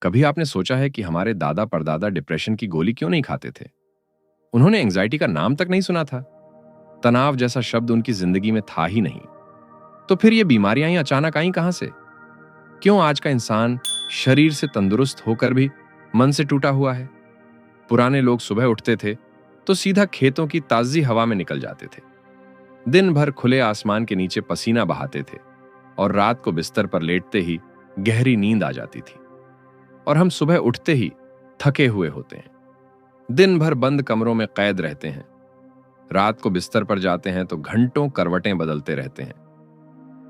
कभी आपने सोचा है कि हमारे दादा परदादा डिप्रेशन की गोली क्यों नहीं खाते थे? उन्होंने एंजाइटी का नाम तक नहीं सुना था। तनाव जैसा शब्द उनकी जिंदगी में था ही नहीं। तो फिर ये बीमारियां ही अचानक आई कहां से? क्यों आज का इंसान शरीर से तंदुरुस्त होकर भी मन से टूटा हुआ है? पुराने लोग सुबह उठते थे तो सीधा खेतों की ताजी हवा में निकल जाते थे। दिन भर खुले आसमान के नीचे पसीना बहाते थे और रात को बिस्तर पर लेटते ही गहरी नींद आ जाती थी। और हम सुबह उठते ही थके हुए होते हैं, दिन भर बंद कमरों में कैद रहते हैं। रात को बिस्तर पर जाते हैं तो घंटों करवटें बदलते रहते हैं।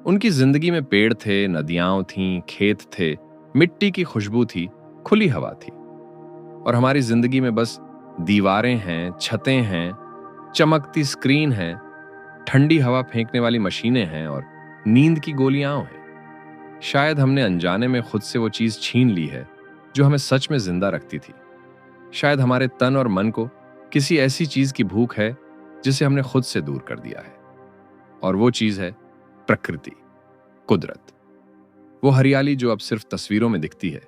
उनकी जिंदगी में पेड़ थे, नदियां थीं, खेत थे, मिट्टी की खुशबू थी, खुली हवा थी। और हमारी जिंदगी में बस दीवारें हैं, छतें हैं, चमकती स्क्रीन है, ठंडी हवा फेंकने वाली मशीनें हैं और नींद की गोलियां हैं। शायद हमने अनजाने में खुद से वो चीज छीन ली है जो हमें सच में जिंदा रखती थी। शायद हमारे तन और मन को किसी ऐसी चीज की भूख है जिसे हमने खुद से दूर कर दिया है। और वो चीज है प्रकृति, कुदरत। वो हरियाली जो अब सिर्फ तस्वीरों में दिखती है।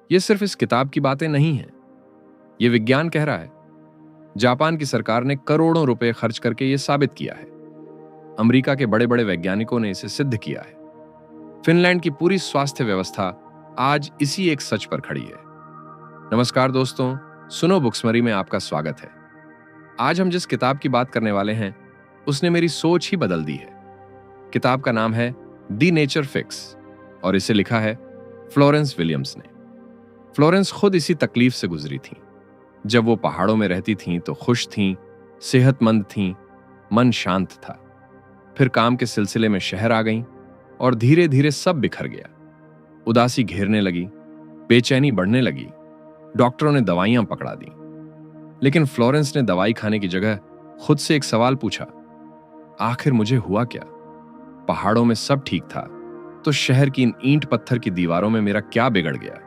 ये सिर्फ इस किताब की बातें नहीं हैं। ये विज्ञान कह रहा है। जापान की सरकार ने करोड़ों रुपए खर्च करके ये साबित किया है। अमेरिका के बड़े बड़े वैज्ञानिकों ने इसे सिद्ध किया है। फिनलैंड की पूरी स्वास्थ्य व्यवस्था आज इसी एक सच पर खड़ी है। नमस्कार दोस्तों, सुनो बुक्समरी में आपका स्वागत है। आज हम जिस किताब की बात करने वाले हैं उसने मेरी सोच ही बदल दी है। किताब का नाम है द नेचर फिक्स और इसे लिखा है फ्लोरेंस विलियम्स ने। फ्लोरेंस खुद इसी तकलीफ से गुजरी थी। जब वो पहाड़ों में रहती थीं तो खुश थीं, सेहतमंद थीं, मन शांत था। फिर काम के सिलसिले में शहर आ गईं और धीरे धीरे सब बिखर गया। उदासी घेरने लगी, बेचैनी बढ़ने लगी। डॉक्टरों ने दवाइयां पकड़ा दी, लेकिन फ्लोरेंस ने दवाई खाने की जगह खुद से एक सवाल पूछा, आखिर मुझे हुआ क्या? पहाड़ों में सब ठीक था, तो शहर की इन ईंट पत्थर की दीवारों में मेरा क्या बिगड़ गया?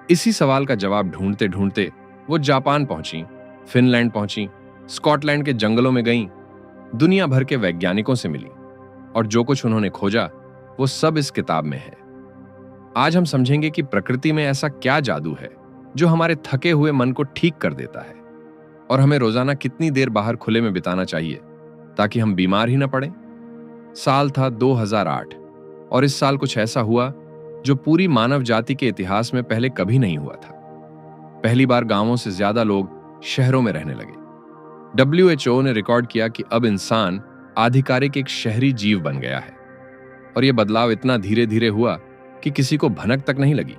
इसी सवाल का जवाब ढूंढते ढूंढते वो जापान पहुंची, फिनलैंड पहुंची, स्कॉटलैंड के जंगलों में गईं, दुनिया भर के वैज्ञानिकों से मिली और जो कुछ उन्होंने खोजा वो सब इस किताब में है। आज हम समझेंगे कि प्रकृति में ऐसा क्या जादू है जो हमारे थके हुए मन को ठीक कर देता है, और हमें रोजाना कितनी देर बाहर खुले में बिताना चाहिए ताकि हम बीमार ही ना पड़ें। साल था 2008 और इस साल कुछ ऐसा हुआ जो पूरी मानव जाति के इतिहास में पहले कभी नहीं हुआ था। पहली बार गांवों से ज्यादा लोग शहरों में रहने लगे। WHO ने रिकॉर्ड किया कि अब इंसान आधिकारिक एक शहरी जीव बन गया है। और यह बदलाव इतना धीरे धीरे हुआ कि किसी को भनक तक नहीं लगी।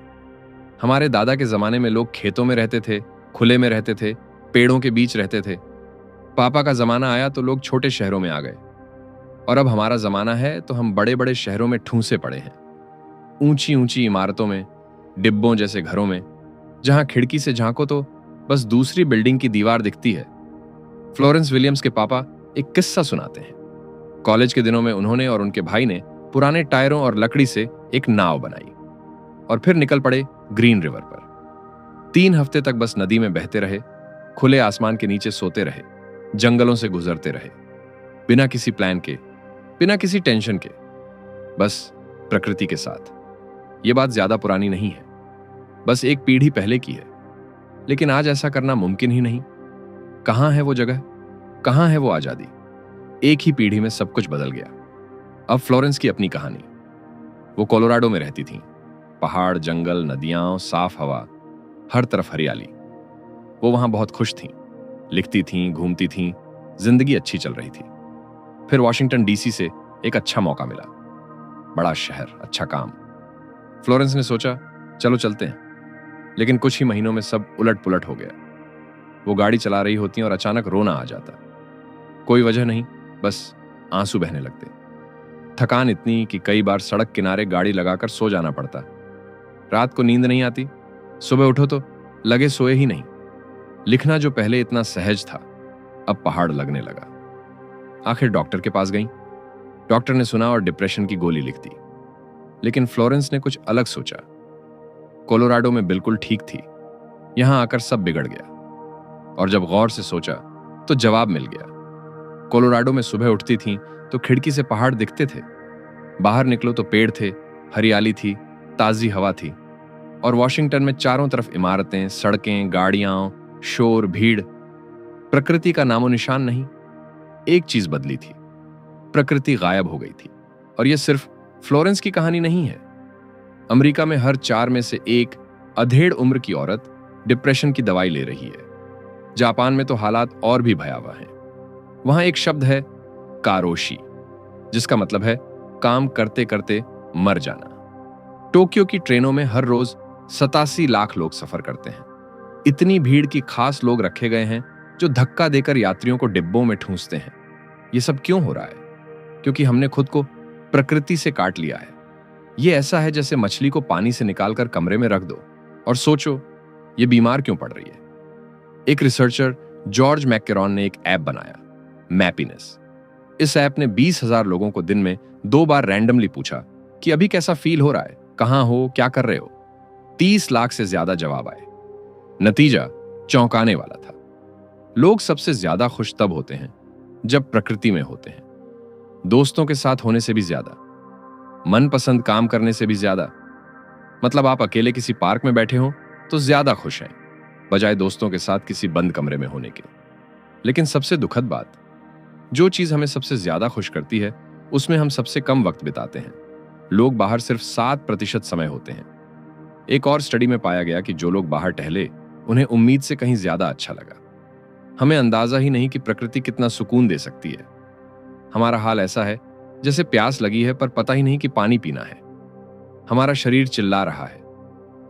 हमारे दादा के जमाने में लोग खेतों में रहते थे, खुले में रहते थे, पेड़ों के बीच रहते थे। पापा का जमाना आया तो लोग छोटे शहरों में आ गए, और अब हमारा जमाना है तो हम बड़े बड़े शहरों में ठूंसे पड़े हैं। ऊंची ऊंची इमारतों में, डिब्बों जैसे घरों में, जहां खिड़की से झांको तो बस दूसरी बिल्डिंग की दीवार दिखती है। फ्लोरेंस विलियम्स के पापा एक किस्सा सुनाते हैं। कॉलेज के दिनों में उन्होंने और उनके भाई ने पुराने टायरों और लकड़ी से एक नाव बनाई और फिर निकल पड़े ग्रीन रिवर पर। 3 हफ्ते तक बस नदी में बहते रहे, खुले आसमान के नीचे सोते रहे, जंगलों से गुजरते रहे, बिना किसी प्लान के, बिना किसी टेंशन के, बस प्रकृति के साथ। यह बात ज्यादा पुरानी नहीं है, बस एक पीढ़ी पहले की है। लेकिन आज ऐसा करना मुमकिन ही नहीं। कहां है वो जगह, कहां है वो आजादी? एक ही पीढ़ी में सब कुछ बदल गया। अब फ्लोरेंस की अपनी कहानी। वो कोलोराडो में रहती थीं। पहाड़, जंगल, नदियां, साफ हवा, हर तरफ हरियाली। वो वहां बहुत खुश थीं, लिखती थीं, घूमती थीं, जिंदगी अच्छी चल रही थी। फिर वॉशिंगटन DC से एक अच्छा मौका मिला। बड़ा शहर, अच्छा काम। फ्लोरेंस ने सोचा, चलो चलते हैं। लेकिन कुछ ही महीनों में सब उलट पुलट हो गया। वो गाड़ी चला रही होती और अचानक रोना आ जाता। कोई वजह नहीं, बस आंसू बहने लगते। थकान इतनी कि कई बार सड़क किनारे गाड़ी लगाकर सो जाना पड़ता। रात को नींद नहीं आती, सुबह उठो तो लगे सोए ही नहीं। लिखना जो पहले इतना सहज था, अब पहाड़ लगने लगा। आखिर डॉक्टर के पास गई। डॉक्टर ने सुना और डिप्रेशन की गोली लिख दी। लेकिन फ्लोरेंस ने कुछ अलग सोचा। कोलोराडो में बिल्कुल ठीक थी, यहां आकर सब बिगड़ गया। और जब गौर से सोचा तो जवाब मिल गया। कोलोराडो में सुबह उठती थीं तो खिड़की से पहाड़ दिखते थे, बाहर निकलो तो पेड़ थे, हरियाली थी, ताजी हवा थी। और वॉशिंगटन में चारों तरफ इमारतें, सड़कें, गाड़ियां, शोर, भीड़। प्रकृति का नामो निशान नहीं। एक चीज बदली थी, प्रकृति गायब हो गई थी। और यह सिर्फ फ्लोरेंस की कहानी नहीं है। अमेरिका में हर 4 में से एक अधेड़ उम्र की औरत डिप्रेशन की दवाई ले रही है। जापान में तो हालात और भी भयावह हैं। वहां एक शब्द है कारोशी, जिसका मतलब है काम करते करते मर जाना। टोक्यो की ट्रेनों में हर रोज 87 लाख लोग सफर करते हैं। इतनी भीड़ की खास लोग रखे गए हैं जो धक्का देकर यात्रियों को डिब्बों में ठूंसते हैं। यह सब क्यों हो रहा है? क्योंकि हमने खुद को प्रकृति से काट लिया है। यह ऐसा है जैसे मछली को पानी से निकालकर कमरे में रख दो और सोचो ये बीमार क्यों पड़ रही है। एक रिसर्चर जॉर्ज मैकेरॉन ने एक ऐप बनाया, मैपिनेस। इस ऐप ने 20,000 लोगों को दिन में 2 बार रैंडमली पूछा कि अभी कैसा फील हो रहा है, कहां हो, क्या कर रहे हो। 30 लाख से ज्यादा जवाब आए। नतीजा चौंकाने वाला था। लोग सबसे ज्यादा खुश तब होते हैं जब प्रकृति में होते हैं, दोस्तों के साथ होने से भी ज्यादा, मनपसंद काम करने से भी ज्यादा। मतलब आप अकेले किसी पार्क में बैठे हो तो ज्यादा खुश हैं, बजाय दोस्तों के साथ किसी बंद कमरे में होने के। लेकिन सबसे दुखद बात, जो चीज हमें सबसे ज्यादा खुश करती है उसमें हम सबसे कम वक्त बिताते हैं। लोग बाहर सिर्फ 7% समय होते हैं। एक और स्टडी में पाया गया कि जो लोग बाहर टहले उन्हें उम्मीद से कहीं ज्यादा अच्छा लगा। हमें अंदाजा ही नहीं कि प्रकृति कितना सुकून दे सकती है। हमारा हाल ऐसा है जैसे प्यास लगी है पर पता ही नहीं कि पानी पीना है। हमारा शरीर चिल्ला रहा है,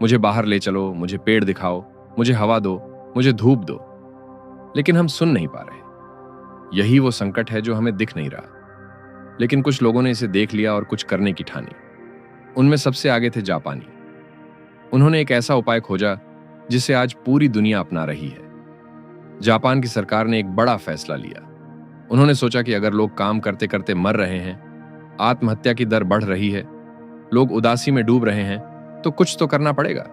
मुझे बाहर ले चलो, मुझे पेड़ दिखाओ, मुझे हवा दो, मुझे धूप दो। लेकिन हम सुन नहीं पा रहे। यही वो संकट है जो हमें दिख नहीं रहा। लेकिन कुछ लोगों ने इसे देख लिया और कुछ करने की ठानी। उनमें सबसे आगे थे जापानी। उन्होंने एक ऐसा उपाय खोजा जिसे आज पूरी दुनिया अपना रही है। जापान की सरकार ने एक बड़ा फैसला लिया। उन्होंने सोचा कि अगर लोग काम करते करते मर रहे हैं, आत्महत्या की दर बढ़ रही है, लोग उदासी में डूब रहे हैं, तो कुछ तो करना पड़ेगा।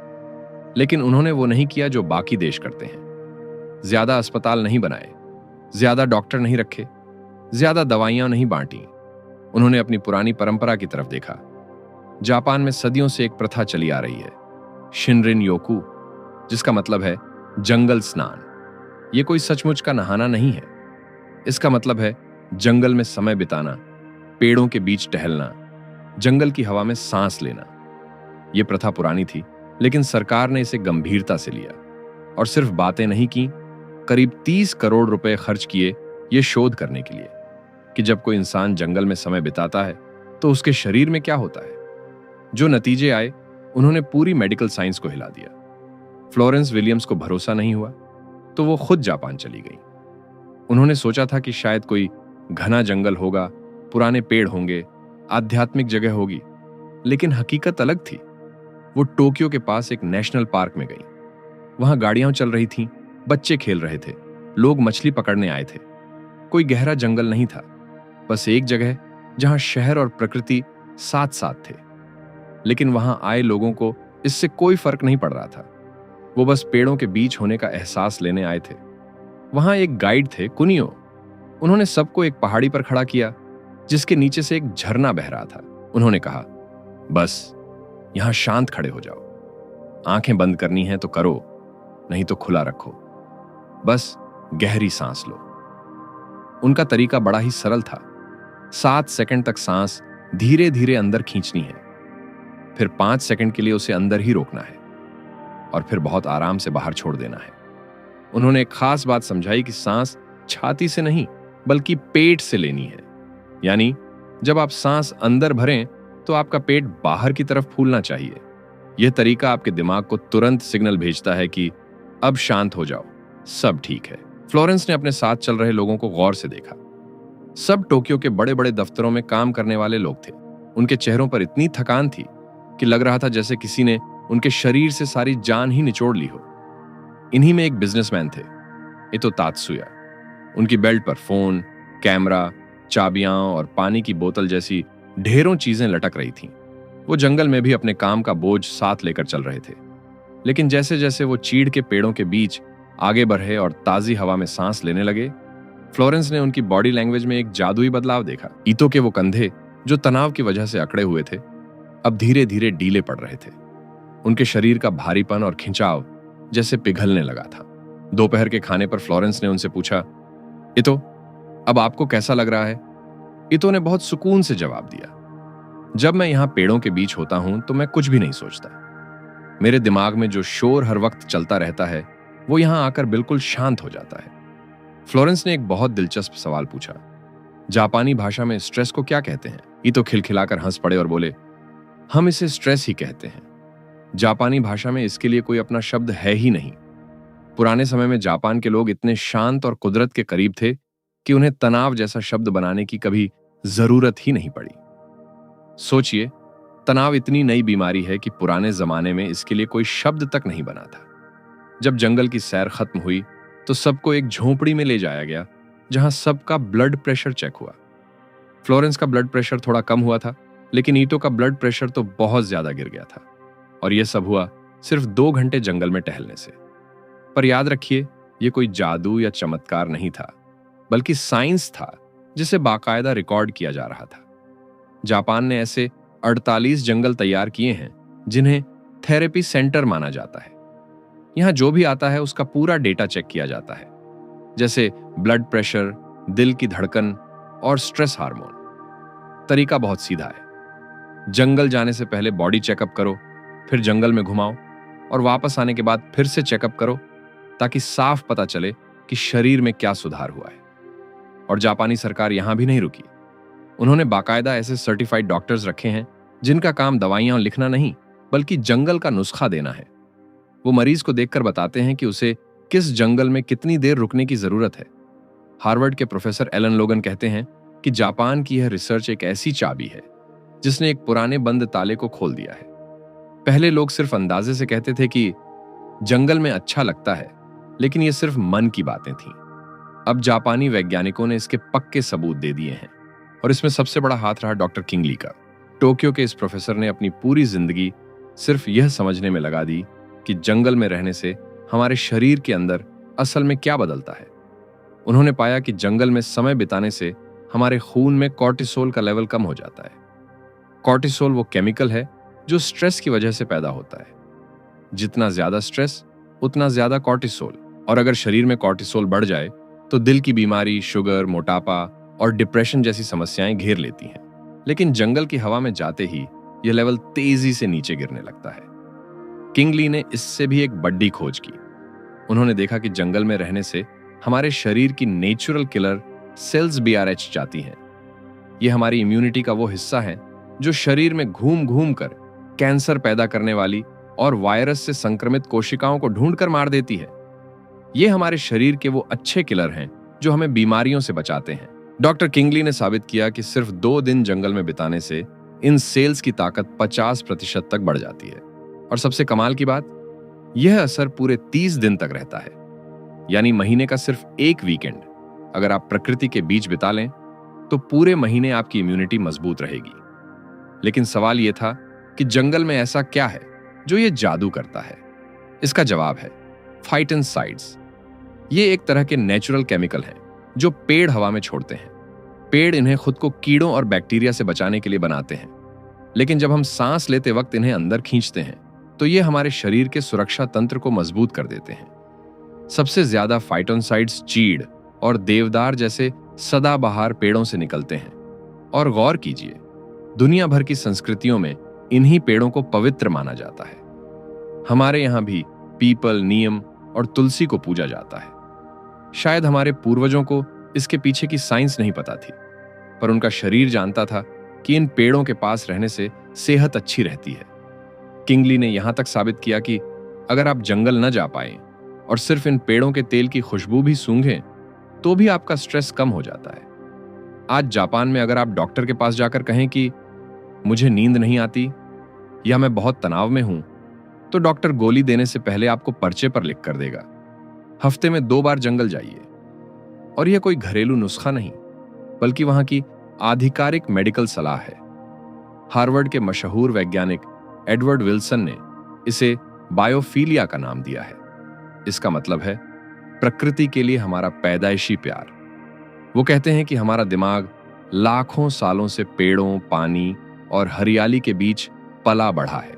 लेकिन उन्होंने वो नहीं किया जो बाकी देश करते हैं। ज्यादा अस्पताल नहीं बनाए, ज्यादा डॉक्टर नहीं रखे, ज्यादा दवाइयां नहीं बांटी। उन्होंने अपनी पुरानी परंपरा की तरफ देखा। जापान में सदियों से एक प्रथा चली आ रही है, शिनरिन योकू, जिसका मतलब है जंगल स्नान। यह कोई सचमुच का नहाना नहीं है। इसका मतलब है जंगल में समय बिताना, पेड़ों के बीच टहलना, जंगल की हवा में सांस लेना। यह प्रथा पुरानी थी, लेकिन सरकार ने इसे गंभीरता से लिया और सिर्फ बातें नहीं की, करीब 30 करोड़ रुपए खर्च किए यह शोध करने के लिए कि जब कोई इंसान जंगल में समय बिताता है तो उसके शरीर में क्या होता है। जो नतीजे आए उन्होंने पूरी मेडिकल साइंस को हिला दिया। फ्लोरेंस विलियम्स को भरोसा नहीं हुआ तो वो खुद जापान चली गई। उन्होंने सोचा था कि शायद कोई घना जंगल होगा, पुराने पेड़ होंगे, आध्यात्मिक जगह होगी, लेकिन हकीकत अलग थी। वो टोक्यो के पास एक नेशनल पार्क में गई। वहां गाड़ियां चल रही थीं, बच्चे खेल रहे थे, लोग मछली पकड़ने आए थे। कोई गहरा जंगल नहीं था, बस एक जगह जहां शहर और प्रकृति साथ साथ थे। लेकिन वहां आए लोगों को इससे कोई फर्क नहीं पड़ रहा था। वो बस पेड़ों के बीच होने का एहसास लेने आए थे। वहां एक गाइड थे, कुनियो। उन्होंने सबको एक पहाड़ी पर खड़ा किया जिसके नीचे से एक झरना बह रहा था। उन्होंने कहा, बस यहां शांत खड़े हो जाओ, आंखें बंद करनी है तो करो, नहीं तो खुला रखो, बस गहरी सांस लो। उनका तरीका बड़ा ही सरल था। 7 सेकंड तक सांस धीरे धीरे अंदर खींचनी है, फिर 5 सेकंड के लिए उसे अंदर ही रोकना है और फिर बहुत आराम से बाहर छोड़ देना है। उन्होंने एक खास बात समझाई कि सांस छाती से नहीं बल्कि पेट से लेनी है। यानी जब आप सांस अंदर भरें तो आपका पेट बाहर की तरफ फूलना चाहिए। यह तरीका आपके दिमाग को तुरंत सिग्नल भेजता है कि अब शांत हो जाओ, सब ठीक है। फ्लोरेंस ने अपने साथ चल रहे लोगों को गौर से देखा। सब टोक्यो के बड़े बड़े दफ्तरों में काम करने वाले लोग थे। उनके चेहरों पर इतनी थकान थी कि लग रहा था जैसे किसी ने उनके शरीर से सारी जान ही निचोड़ ली हो। इन्हीं में एक बिजनेसमैन थे, इतो तात्सुया। उनकी बेल्ट पर फोन, कैमरा, चाबियां और पानी की बोतल जैसी ढेरों चीजें लटक रही थीं। वो जंगल में भी अपने काम का बोझ साथ लेकर चल रहे थे। लेकिन जैसे जैसे वो चीड़ के पेड़ों के बीच आगे बढ़े और ताजी हवा में सांस लेने लगे, फ्लोरेंस ने उनकी बॉडी लैंग्वेज में एक जादुई बदलाव देखा। ईतो के वो कंधे जो तनाव की वजह से अकड़े हुए थे, अब धीरे धीरे ढीले पड़ रहे थे। उनके शरीर का भारीपन और खिंचाव जैसे पिघलने लगा था। दोपहर के खाने पर फ्लोरेंस ने उनसे पूछा, इतो, अब आपको कैसा लग रहा है? इतो ने बहुत सुकून से जवाब दिया, जब मैं यहां पेड़ों के बीच होता हूं तो मैं कुछ भी नहीं सोचता। मेरे दिमाग में जो शोर हर वक्त चलता रहता है वो यहां आकर बिल्कुल शांत हो जाता है। फ्लोरेंस ने एक बहुत दिलचस्प सवाल पूछा, जापानी भाषा में स्ट्रेस को क्या कहते हैं? इतो खिलखिलाकर हंस पड़े और बोले, हम इसे स्ट्रेस ही कहते हैं। जापानी भाषा में इसके लिए कोई अपना शब्द है ही नहीं। पुराने समय में जापान के लोग इतने शांत और कुदरत के करीब थे कि उन्हें तनाव जैसा शब्द बनाने की कभी जरूरत ही नहीं पड़ी। सोचिए, तनाव इतनी नई बीमारी है कि पुराने जमाने में इसके लिए कोई शब्द तक नहीं बना था। जब जंगल की सैर खत्म हुई तो सबको एक झोंपड़ी में ले जाया गया जहां सबका ब्लड प्रेशर चेक हुआ। फ्लोरेंस का ब्लड प्रेशर थोड़ा कम हुआ था, लेकिन ईटो का ब्लड प्रेशर तो बहुत ज्यादा गिर गया था। और यह सब हुआ सिर्फ 2 घंटे जंगल में टहलने से। पर याद रखिए, यह कोई जादू या चमत्कार नहीं था, बल्कि साइंस था जिसे बाकायदा रिकॉर्ड किया जा रहा था। जापान ने ऐसे 48 जंगल तैयार किए हैं जिन्हें थेरेपी सेंटर माना जाता है। यहां जो भी आता है उसका पूरा डेटा चेक किया जाता है, जैसे ब्लड प्रेशर, दिल की धड़कन और स्ट्रेस हार्मोन। तरीका बहुत सीधा है। जंगल जाने से पहले बॉडी चेकअप करो, फिर जंगल में घुमाओ और वापस आने के बाद फिर से चेकअप करो, ताकि साफ पता चले कि शरीर में क्या सुधार हुआ है। और जापानी सरकार यहां भी नहीं रुकी। उन्होंने बाकायदा ऐसे सर्टिफाइड डॉक्टर्स रखे हैं जिनका काम दवाइयां लिखना नहीं, बल्कि जंगल का नुस्खा देना है। वो मरीज को देखकर बताते हैं कि उसे किस जंगल में कितनी देर रुकने की जरूरत है। हार्वर्ड के प्रोफेसर एलन लोगन कहते हैं कि जापान की यह रिसर्च एक ऐसी चाबी है जिसने एक पुराने बंद ताले को खोल दिया है। पहले लोग सिर्फ अंदाजे से कहते थे कि जंगल में अच्छा लगता है, लेकिन ये सिर्फ मन की बातें थीं। अब जापानी वैज्ञानिकों ने इसके पक्के सबूत दे दिए हैं, और इसमें सबसे बड़ा हाथ रहा डॉक्टर किंगली का। टोक्यो के इस प्रोफेसर ने अपनी पूरी जिंदगी सिर्फ यह समझने में लगा दी कि जंगल में रहने से हमारे शरीर के अंदर असल में क्या बदलता है। उन्होंने पाया कि जंगल में समय बिताने से हमारे खून में कॉर्टिसोल का लेवल कम हो जाता है। कॉर्टिसोल वो केमिकल है जो स्ट्रेस की वजह से पैदा होता है। जितना ज्यादा स्ट्रेस, उतना ज्यादा कॉर्टिसोल। और अगर शरीर में कॉर्टिसोल बढ़ जाए तो दिल की बीमारी, शुगर, मोटापा और डिप्रेशन जैसी समस्याएं घेर लेती हैं। लेकिन जंगल की हवा में जाते ही यह लेवल तेजी से नीचे गिरने लगता है। किंगली ने इससे भी एक बड़ी खोज की। उन्होंने देखा कि जंगल में रहने से हमारे शरीर की नेचुरल किलर सेल्स BRH जाती हैं। यह हमारी इम्यूनिटी का वो हिस्सा है जो शरीर में घूम घूम कर कैंसर पैदा करने वाली और वायरस से संक्रमित कोशिकाओं को ढूंढकर मार देती है। ये हमारे शरीर के वो अच्छे किलर हैं जो हमें बीमारियों से बचाते हैं। डॉक्टर किंगली ने साबित किया कि सिर्फ 2 दिन जंगल में बिताने से इन सेल्स की ताकत 50% तक बढ़ जाती है। और सबसे कमाल की बात, यह असर पूरे 30 दिन तक रहता है। यानी महीने का सिर्फ एक वीकेंड अगर आप प्रकृति के बीच बिता लें तो पूरे महीने आपकी इम्यूनिटी मजबूत रहेगी। लेकिन सवाल यह था कि जंगल में ऐसा क्या है जो ये जादू करता है? इसका जवाब है फाइटोसाइड्स। ये एक तरह के नेचुरल केमिकल हैं जो पेड़ हवा में छोड़ते हैं। पेड़ इन्हें खुद को कीड़ों और बैक्टीरिया से बचाने के लिए बनाते हैं, लेकिन जब हम सांस लेते वक्त इन्हें अंदर खींचते हैं तो ये हमारे शरीर के सुरक्षा तंत्र को मजबूत कर देते हैं। सबसे ज्यादा फाइटोसाइड्स चीड़ और देवदार जैसे सदाबहार पेड़ों से निकलते हैं। और गौर कीजिए, दुनिया भर की संस्कृतियों में इन्हीं पेड़ों को पवित्र माना जाता है। हमारे यहां भी पीपल, नीम और तुलसी को पूजा जाता है। शायद हमारे पूर्वजों को इसके पीछे की साइंस नहीं पता थी, पर उनका शरीर जानता था कि इन पेड़ों के पास रहने से सेहत अच्छी रहती है। किंगली ने यहां तक साबित किया कि अगर आप जंगल न जा पाए और सिर्फ इन पेड़ों के तेल की खुशबू भी सूंघें तो भी आपका स्ट्रेस कम हो जाता है। आज जापान में अगर आप डॉक्टर के पास जाकर कहें कि मुझे नींद नहीं आती या मैं बहुत तनाव में हूं, तो डॉक्टर गोली देने से पहले आपको पर्चे पर लिख कर देगा, हफ्ते में 2 बार जंगल जाइए। और यह कोई घरेलू नुस्खा नहीं, बल्कि वहां की आधिकारिक मेडिकल सलाह है। हार्वर्ड के मशहूर वैज्ञानिक एडवर्ड विल्सन ने इसे बायोफीलिया का नाम दिया है। इसका मतलब है प्रकृति के लिए हमारा पैदाइशी प्यार। वो कहते हैं कि हमारा दिमाग लाखों सालों से पेड़ों, पानी और हरियाली के बीच पला बढ़ा है।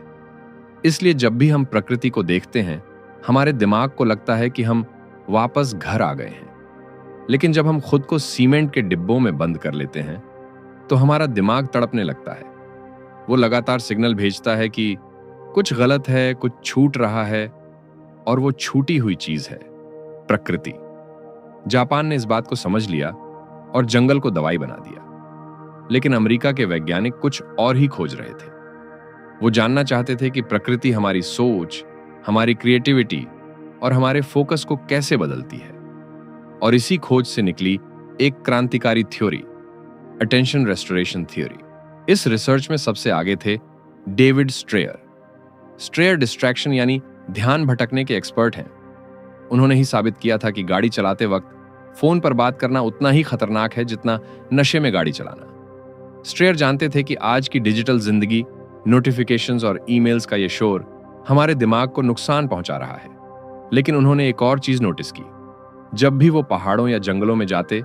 इसलिए जब भी हम प्रकृति को देखते हैं, हमारे दिमाग को लगता है कि हम वापस घर आ गए हैं। लेकिन जब हम खुद को सीमेंट के डिब्बों में बंद कर लेते हैं, तो हमारा दिमाग तड़पने लगता है। वो लगातार सिग्नल भेजता है कि कुछ गलत है, कुछ छूट रहा है, और वो छूटी हुई चीज है प्रकृति। जापान ने इस बात को समझ लिया और जंगल को दवाई बना दिया। लेकिन अमेरिका के वैज्ञानिक कुछ और ही खोज रहे थे। वो जानना चाहते थे कि प्रकृति हमारी सोच, हमारी क्रिएटिविटी और हमारे फोकस को कैसे बदलती है। और इसी खोज से निकली एक क्रांतिकारी थ्योरी, अटेंशन रेस्टोरेशन थ्योरी। इस रिसर्च में सबसे आगे थे डेविड स्ट्रेयर। स्ट्रेयर डिस्ट्रैक्शन यानी ध्यान भटकने के एक्सपर्ट हैं। उन्होंने ही साबित किया था कि गाड़ी चलाते वक्त फोन पर बात करना उतना ही खतरनाक है जितना नशे में गाड़ी चलाना। स्ट्रेयर जानते थे कि आज की डिजिटल जिंदगी, नोटिफिकेशंस और ईमेल्स का ये शोर हमारे दिमाग को नुकसान पहुंचा रहा है। लेकिन उन्होंने एक और चीज नोटिस की। जब भी वो पहाड़ों या जंगलों में जाते,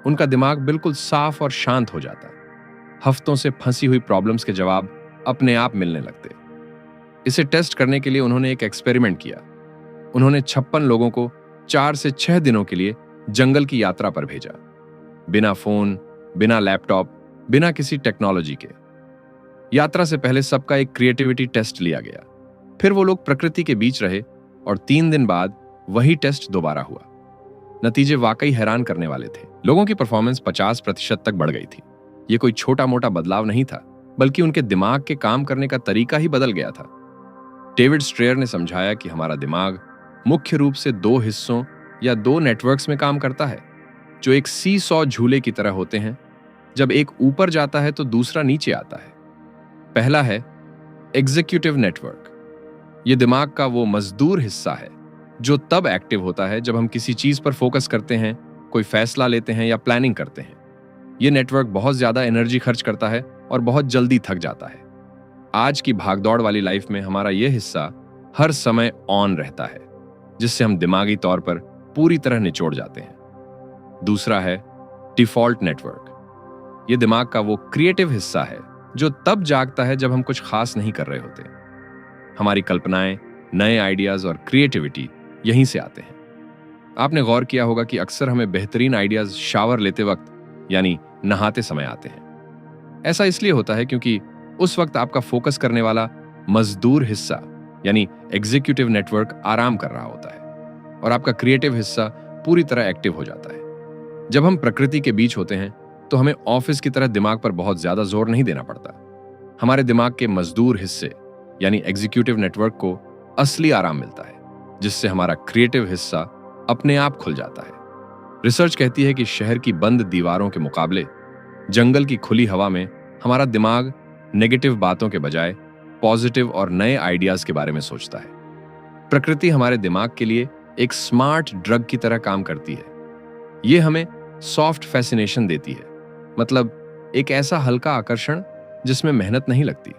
उनका दिमाग बिल्कुल साफ और शांत हो जाता। हफ्तों से फंसी हुई प्रॉब्लम्स के जवाब अपने आप मिलने लगते। इसे टेस्ट करने के लिए उन्होंने एक एक्सपेरिमेंट किया। उन्होंने 56 लोगों को 4 से 6 दिनों के लिए जंगल की यात्रा पर भेजा, बिना फोन, बिना लैपटॉप, बिना किसी टेक्नोलॉजी के। यात्रा से पहले सबका एक क्रिएटिविटी टेस्ट लिया गया। फिर वो लोग प्रकृति के बीच रहे और 3 दिन बाद वही टेस्ट दोबारा हुआ। नतीजे वाकई हैरान करने वाले थे। लोगों की परफॉर्मेंस 50% तक बढ़ गई थी। ये कोई छोटा मोटा बदलाव नहीं था, बल्कि उनके दिमाग के काम करने का तरीका ही बदल गया था। डेविड स्ट्रेयर ने समझाया कि हमारा दिमाग मुख्य रूप से 2 हिस्सों या 2 नेटवर्क्स में काम करता है, जो एक सी-सॉ झूले की तरह होते हैं। जब एक ऊपर जाता है तो दूसरा नीचे आता है। पहला है एग्जीक्यूटिव नेटवर्क। ये दिमाग का वो मजदूर हिस्सा है जो तब एक्टिव होता है जब हम किसी चीज पर फोकस करते हैं, कोई फैसला लेते हैं या प्लानिंग करते हैं। ये नेटवर्क बहुत ज्यादा एनर्जी खर्च करता है और बहुत जल्दी थक जाता है। आज की भागदौड़ वाली लाइफ में हमारा यह हिस्सा हर समय ऑन रहता है, जिससे हम दिमागी तौर पर पूरी तरह निचोड़ जाते हैं। दूसरा है डिफॉल्ट नेटवर्क। ये दिमाग का वो क्रिएटिव हिस्सा है जो तब जागता है जब हम कुछ खास नहीं कर रहे होते। हमारी कल्पनाएं, नए आइडियाज और क्रिएटिविटी यहीं से आते हैं। आपने गौर किया होगा कि अक्सर हमें बेहतरीन आइडियाज शावर लेते वक्त यानी नहाते समय आते हैं। ऐसा इसलिए होता है क्योंकि उस वक्त आपका फोकस करने वाला मजदूर हिस्सा यानी एग्जीक्यूटिव नेटवर्क आराम कर रहा होता है और आपका क्रिएटिव हिस्सा पूरी तरह एक्टिव हो जाता है। जब हम प्रकृति के बीच होते हैं तो हमें ऑफिस की तरह दिमाग पर बहुत ज्यादा जोर नहीं देना पड़ता। हमारे दिमाग के मजदूर हिस्से यानी एग्जीक्यूटिव नेटवर्क को असली आराम मिलता है, जिससे हमारा क्रिएटिव हिस्सा अपने आप खुल जाता है। रिसर्च कहती है कि शहर की बंद दीवारों के मुकाबले जंगल की खुली हवा में हमारा दिमाग नेगेटिव बातों के बजाय पॉजिटिव और नए आइडियाज के बारे में सोचता है। प्रकृति हमारे दिमाग के लिए एक स्मार्ट ड्रग की तरह काम करती है। ये हमें सॉफ्ट फैसिनेशन देती है, मतलब एक ऐसा हल्का आकर्षण जिसमें मेहनत नहीं लगती,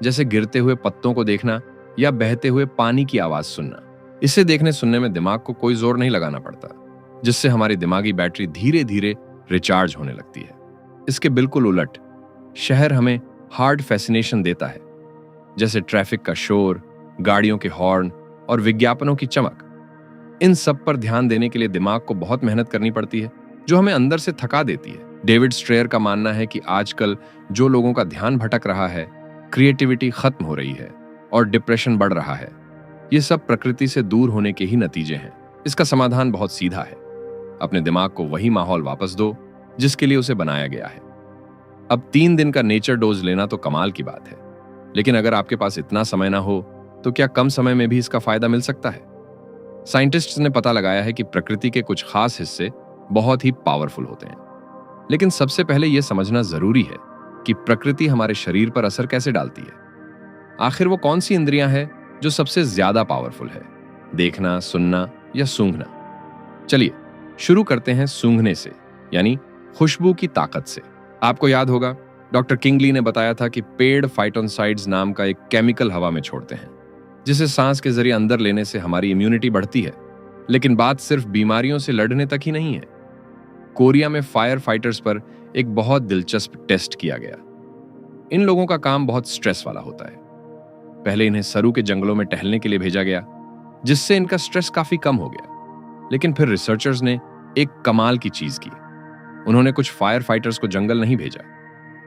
जैसे गिरते हुए पत्तों को देखना या बहते हुए पानी की आवाज सुनना। इसे देखने सुनने में दिमाग को कोई जोर नहीं लगाना पड़ता, जिससे हमारी दिमागी बैटरी धीरे धीरे रिचार्ज होने लगती है। इसके बिल्कुल उलट शहर हमें हार्ड फैसिनेशन देता है, जैसे ट्रैफिक का शोर, गाड़ियों के हॉर्न और विज्ञापनों की चमक। इन सब पर ध्यान देने के लिए दिमाग को बहुत मेहनत करनी पड़ती है, जो हमें अंदर से थका देती है। डेविड स्ट्रेयर का मानना है कि आजकल जो लोगों का ध्यान भटक रहा है, क्रिएटिविटी खत्म हो रही है और डिप्रेशन बढ़ रहा है, ये सब प्रकृति से दूर होने के ही नतीजे हैं। इसका समाधान बहुत सीधा है। अपने दिमाग को वही माहौल वापस दो जिसके लिए उसे बनाया गया है। अब 3 दिन का नेचर डोज लेना तो कमाल की बात है, लेकिन अगर आपके पास इतना समय ना हो तो क्या कम समय में भी इसका फायदा मिल सकता है? साइंटिस्ट्स ने पता लगाया है कि प्रकृति के कुछ खास हिस्से बहुत ही पावरफुल होते हैं। लेकिन सबसे पहले यह समझना जरूरी है कि प्रकृति हमारे शरीर पर असर कैसे डालती है। आखिर वो कौन सी इंद्रियां हैं जो सबसे ज्यादा पावरफुल है, देखना, सुनना या सूंघना? चलिए शुरू करते हैं सूंघने से, यानी खुशबू की ताकत से। आपको याद होगा डॉक्टर किंगली ने बताया था कि पेड़ फाइटोनसाइड्स नाम का एक केमिकल हवा में छोड़ते हैं, जिसे सांस के जरिए अंदर लेने से हमारी इम्यूनिटी बढ़ती है। लेकिन बात सिर्फ बीमारियों से लड़ने तक ही नहीं है। कोरिया में फायर फाइटर्स पर एक बहुत दिलचस्प टेस्ट किया गया। इन लोगों का काम बहुत स्ट्रेस वाला होता है। पहले इन्हें सरू के जंगलों में टहलने के लिए भेजा गया, जिससे इनका स्ट्रेस काफी कम हो गया। लेकिन फिर रिसर्चर्स ने एक कमाल की चीज की। उन्होंने कुछ फायर फाइटर्स को जंगल नहीं भेजा,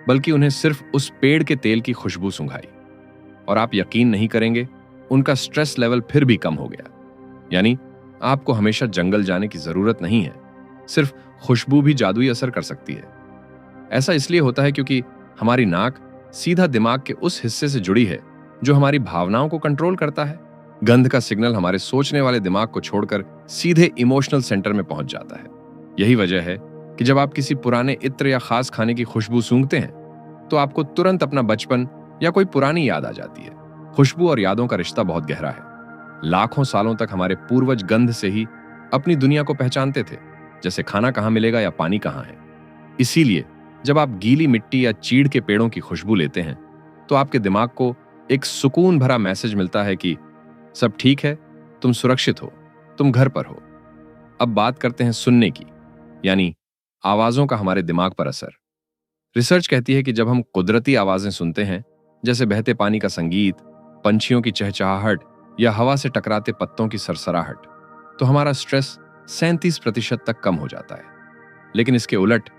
बल्कि उन्हें सिर्फ उस पेड़ के तेल की खुशबू सूंघाई, और आप यकीन नहीं करेंगे, उनका स्ट्रेस लेवल फिर भी कम हो गया। यानी आपको हमेशा जंगल जाने की जरूरत नहीं है, सिर्फ खुशबू भी जादुई असर कर सकती है। ऐसा इसलिए होता है क्योंकि हमारी नाक सीधा दिमाग के उस हिस्से से जुड़ी है जो हमारी भावनाओं को कंट्रोल करता है। गंध का सिग्नल हमारे सोचने वाले दिमाग को छोड़कर सीधे इमोशनल सेंटर में पहुंच जाता है। यही वजह है कि जब आप किसी पुराने इत्र या खास खाने की खुशबू सूंघते हैं, तो आपको तुरंत अपना बचपन या कोई पुरानी याद आ जाती है। खुशबू और यादों का रिश्ता बहुत गहरा है। लाखों सालों तक हमारे पूर्वज गंध से ही अपनी दुनिया को पहचानते थे, जैसे खाना कहाँ मिलेगा या पानी कहाँ है। इसीलिए जब आप गीली मिट्टी या चीड़ के पेड़ों की खुशबू लेते हैं, तो आपके दिमाग को एक सुकून भरा मैसेज मिलता है कि सब ठीक है, तुम सुरक्षित हो, तुम घर पर हो। अब बात करते हैं सुनने की, यानी आवाजों का हमारे दिमाग पर असर। रिसर्च कहती है कि जब हम कुदरती आवाजें सुनते हैं, जैसे बहते पानी का संगीत, पंछियों की चहचहाहट या हवा से टकराते पत्तों की सरसराहट, तो हमारा स्ट्रेस 37% तक कम हो जाता है। लेकिन इसके उलट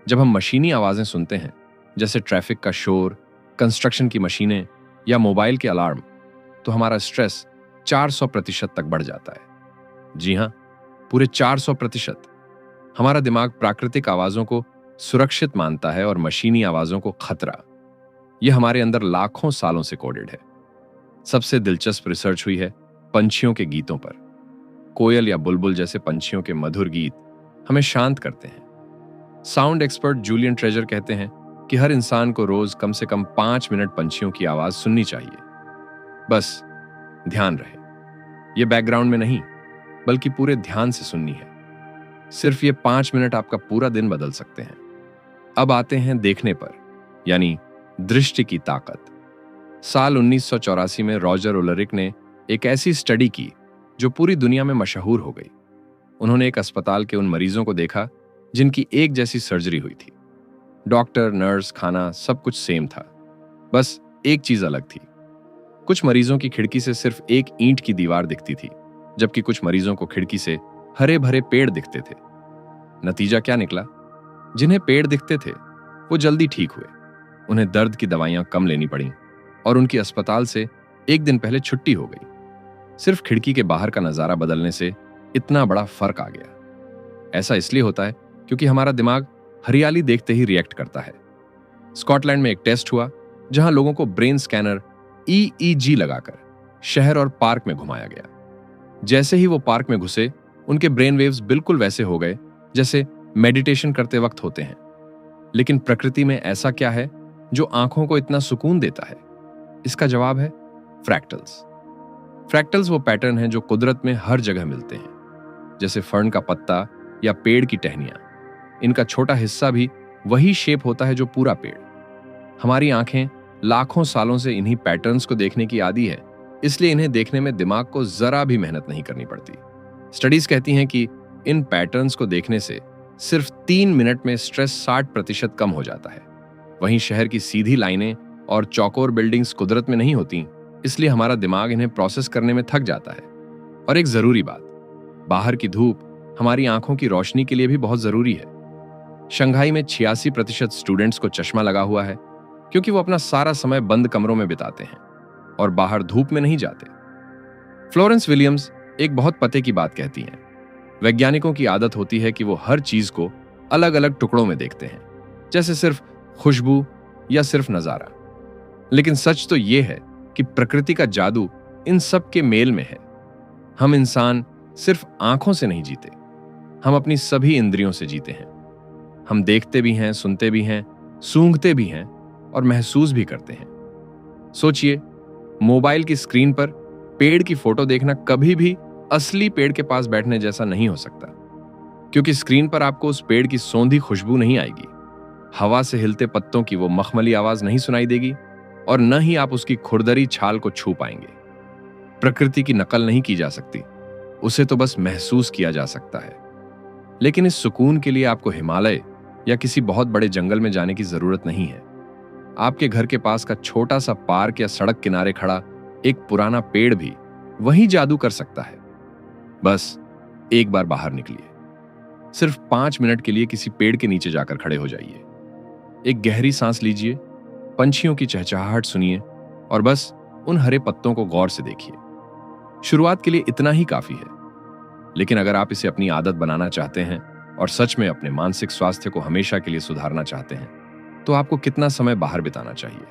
जब हम मशीनी आवाजें सुनते हैं, जैसे ट्रैफिक का शोर, कंस्ट्रक्शन की मशीनें या मोबाइल के अलार्म, तो हमारा स्ट्रेस 400% तक बढ़ जाता है। जी हां, पूरे 400%। हमारा दिमाग प्राकृतिक आवाजों को सुरक्षित मानता है और मशीनी आवाजों को खतरा। यह हमारे अंदर लाखों सालों से कोडेड है। सबसे दिलचस्प रिसर्च हुई है पंछियों के गीतों पर। कोयल या बुलबुल जैसे पंछियों के मधुर गीत हमें शांत करते हैं। साउंड एक्सपर्ट जूलियन ट्रेजर कहते हैं कि हर इंसान को रोज कम से कम 5 मिनट पंछियों की आवाज सुननी चाहिए। बस ध्यान रहे, ये बैकग्राउंड में नहीं, बल्कि पूरे ध्यान से सुननी है। सिर्फ ये 5 मिनट आपका पूरा दिन बदल सकते हैं। अब आते हैं देखने पर, यानी दृष्टि की ताकत। साल 1984 में रॉजर उलरिक ने एक ऐसी स्टडी की जो पूरी दुनिया में मशहूर हो गई। उन्होंने एक अस्पताल के उन मरीजों को देखा जिनकी एक जैसी सर्जरी हुई थी। डॉक्टर, नर्स, खाना सब कुछ सेम था, बस एक चीज अलग थी। कुछ मरीजों की खिड़की से सिर्फ एक ईंट की दीवार दिखती थी, जबकि कुछ मरीजों को खिड़की से हरे भरे पेड़ दिखते थे। नतीजा क्या निकला? जिन्हें पेड़ दिखते थे वो जल्दी ठीक हुए, उन्हें दर्द की दवाइयां कम लेनी पड़ी और उनकी अस्पताल से एक दिन पहले छुट्टी हो गई। सिर्फ खिड़की के बाहर का नजारा बदलने से इतना बड़ा फर्क आ गया। ऐसा इसलिए होता है क्योंकि हमारा दिमाग हरियाली देखते ही रिएक्ट करता है। स्कॉटलैंड में एक टेस्ट हुआ जहां लोगों को ब्रेन स्कैनर EEG लगाकर शहर और पार्क में घुमाया गया। जैसे ही वो पार्क में घुसे, उनके ब्रेन वेव्स बिल्कुल वैसे हो गए जैसे मेडिटेशन करते वक्त होते हैं। लेकिन प्रकृति में ऐसा क्या है जो आंखों को इतना सुकून देता है? इसका जवाब है फ्रैक्टल्स। फ्रैक्टल्स वो पैटर्न हैं जो कुदरत में हर जगह मिलते हैं, जैसे फर्न का पत्ता या पेड़ की टहनियां। इनका छोटा हिस्सा भी वही शेप होता है जो पूरा पेड़। हमारी आंखें लाखों सालों से इन्हीं पैटर्न्स को देखने की आदी है, इसलिए इन्हें देखने में दिमाग को जरा भी मेहनत नहीं करनी पड़ती। स्टडीज कहती हैं कि इन पैटर्न्स को देखने से सिर्फ 3 मिनट में स्ट्रेस 60% कम हो जाता है। वहीं शहर की सीधी लाइनें और चौकोर बिल्डिंग्स कुदरत में नहीं होती, इसलिए हमारा दिमाग इन्हें प्रोसेस करने में थक जाता है। और एक जरूरी बात, बाहर की धूप हमारी आंखों की रोशनी के लिए भी बहुत जरूरी है। शंघाई में 86% स्टूडेंट्स को चश्मा लगा हुआ है, क्योंकि वो अपना सारा समय बंद कमरों में बिताते हैं और बाहर धूप में नहीं जाते। फ्लोरेंस विलियम्स एक बहुत पते की बात कहती हैं। वैज्ञानिकों की आदत होती है कि वो हर चीज को अलग अलग टुकड़ों में देखते हैं, जैसे सिर्फ खुशबू या सिर्फ नजारा। लेकिन सच तो ये है कि प्रकृति का जादू इन सब के मेल में है। हम इंसान सिर्फ आंखों से नहीं जीते, हम अपनी सभी इंद्रियों से जीते हैं। हम देखते भी हैं, सुनते भी हैं, सूंघते भी हैं और महसूस भी करते हैं। सोचिए, मोबाइल की स्क्रीन पर पेड़ की फोटो देखना कभी भी असली पेड़ के पास बैठने जैसा नहीं हो सकता, क्योंकि स्क्रीन पर आपको उस पेड़ की सौंधी खुशबू नहीं आएगी, हवा से हिलते पत्तों की वो मखमली आवाज नहीं सुनाई देगी और न ही आप उसकी खुरदरी छाल को छू पाएंगे। प्रकृति की नकल नहीं की जा सकती, उसे तो बस महसूस किया जा सकता है। लेकिन इस सुकून के लिए आपको हिमालय या किसी बहुत बड़े जंगल में जाने की जरूरत नहीं है। आपके घर के पास का छोटा सा पार्क या सड़क किनारे खड़ा एक पुराना पेड़ भी वही जादू कर सकता है। बस एक बार बाहर निकलिए, सिर्फ 5 मिनट के लिए किसी पेड़ के नीचे जाकर खड़े हो जाइए, एक गहरी सांस लीजिए, पंछियों की चहचहाहट सुनिए और बस उन हरे पत्तों को गौर से देखिए। शुरुआत के लिए इतना ही काफी है, लेकिन अगर आप इसे अपनी आदत बनाना चाहते हैं और सच में अपने मानसिक स्वास्थ्य को हमेशा के लिए सुधारना चाहते हैं, तो आपको कितना समय बाहर बिताना चाहिए?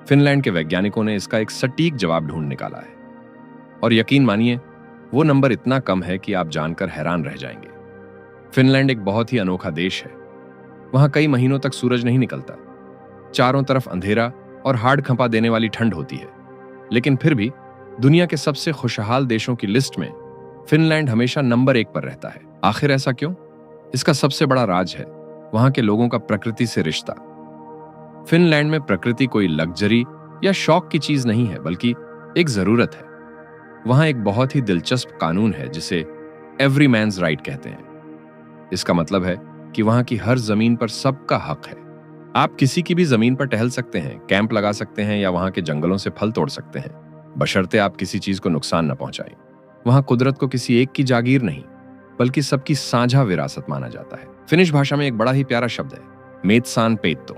फिनलैंड के वैज्ञानिकों ने इसका एक सटीक जवाब ढूंढ निकाला है और यकीन मानिए, वो नंबर इतना कम है कि आप जानकर हैरान रह जाएंगे। फिनलैंड एक बहुत ही अनोखा देश है। वहां कई महीनों तक सूरज नहीं निकलता, चारों तरफ अंधेरा और हाड़ खंपा देने वाली ठंड होती है, लेकिन फिर भी दुनिया के सबसे खुशहाल देशों की लिस्ट में फिनलैंड हमेशा नंबर 1 पर रहता है। आखिर ऐसा क्यों? इसका सबसे बड़ा राज है वहां के लोगों का प्रकृति से रिश्ता। फिनलैंड में प्रकृति कोई लग्जरी या शौक की चीज नहीं है, बल्कि एक जरूरत है। वहां एक बहुत ही दिलचस्प कानून है जिसे एवरी मैन्स राइट कहते हैं। इसका मतलब है कि वहां की हर जमीन पर सबका हक है। आप किसी की भी जमीन पर टहल सकते हैं, कैंप लगा सकते हैं या वहां के जंगलों से फल तोड़ सकते हैं, बशर्ते आप किसी चीज को नुकसान न पहुंचाएं। वहां कुदरत को किसी एक की जागीर नहीं, बल्कि सबकी साझा विरासत माना जाता है। फिनिश भाषा में एक बड़ा ही प्यारा शब्द है, मेत्सान पेत्तो।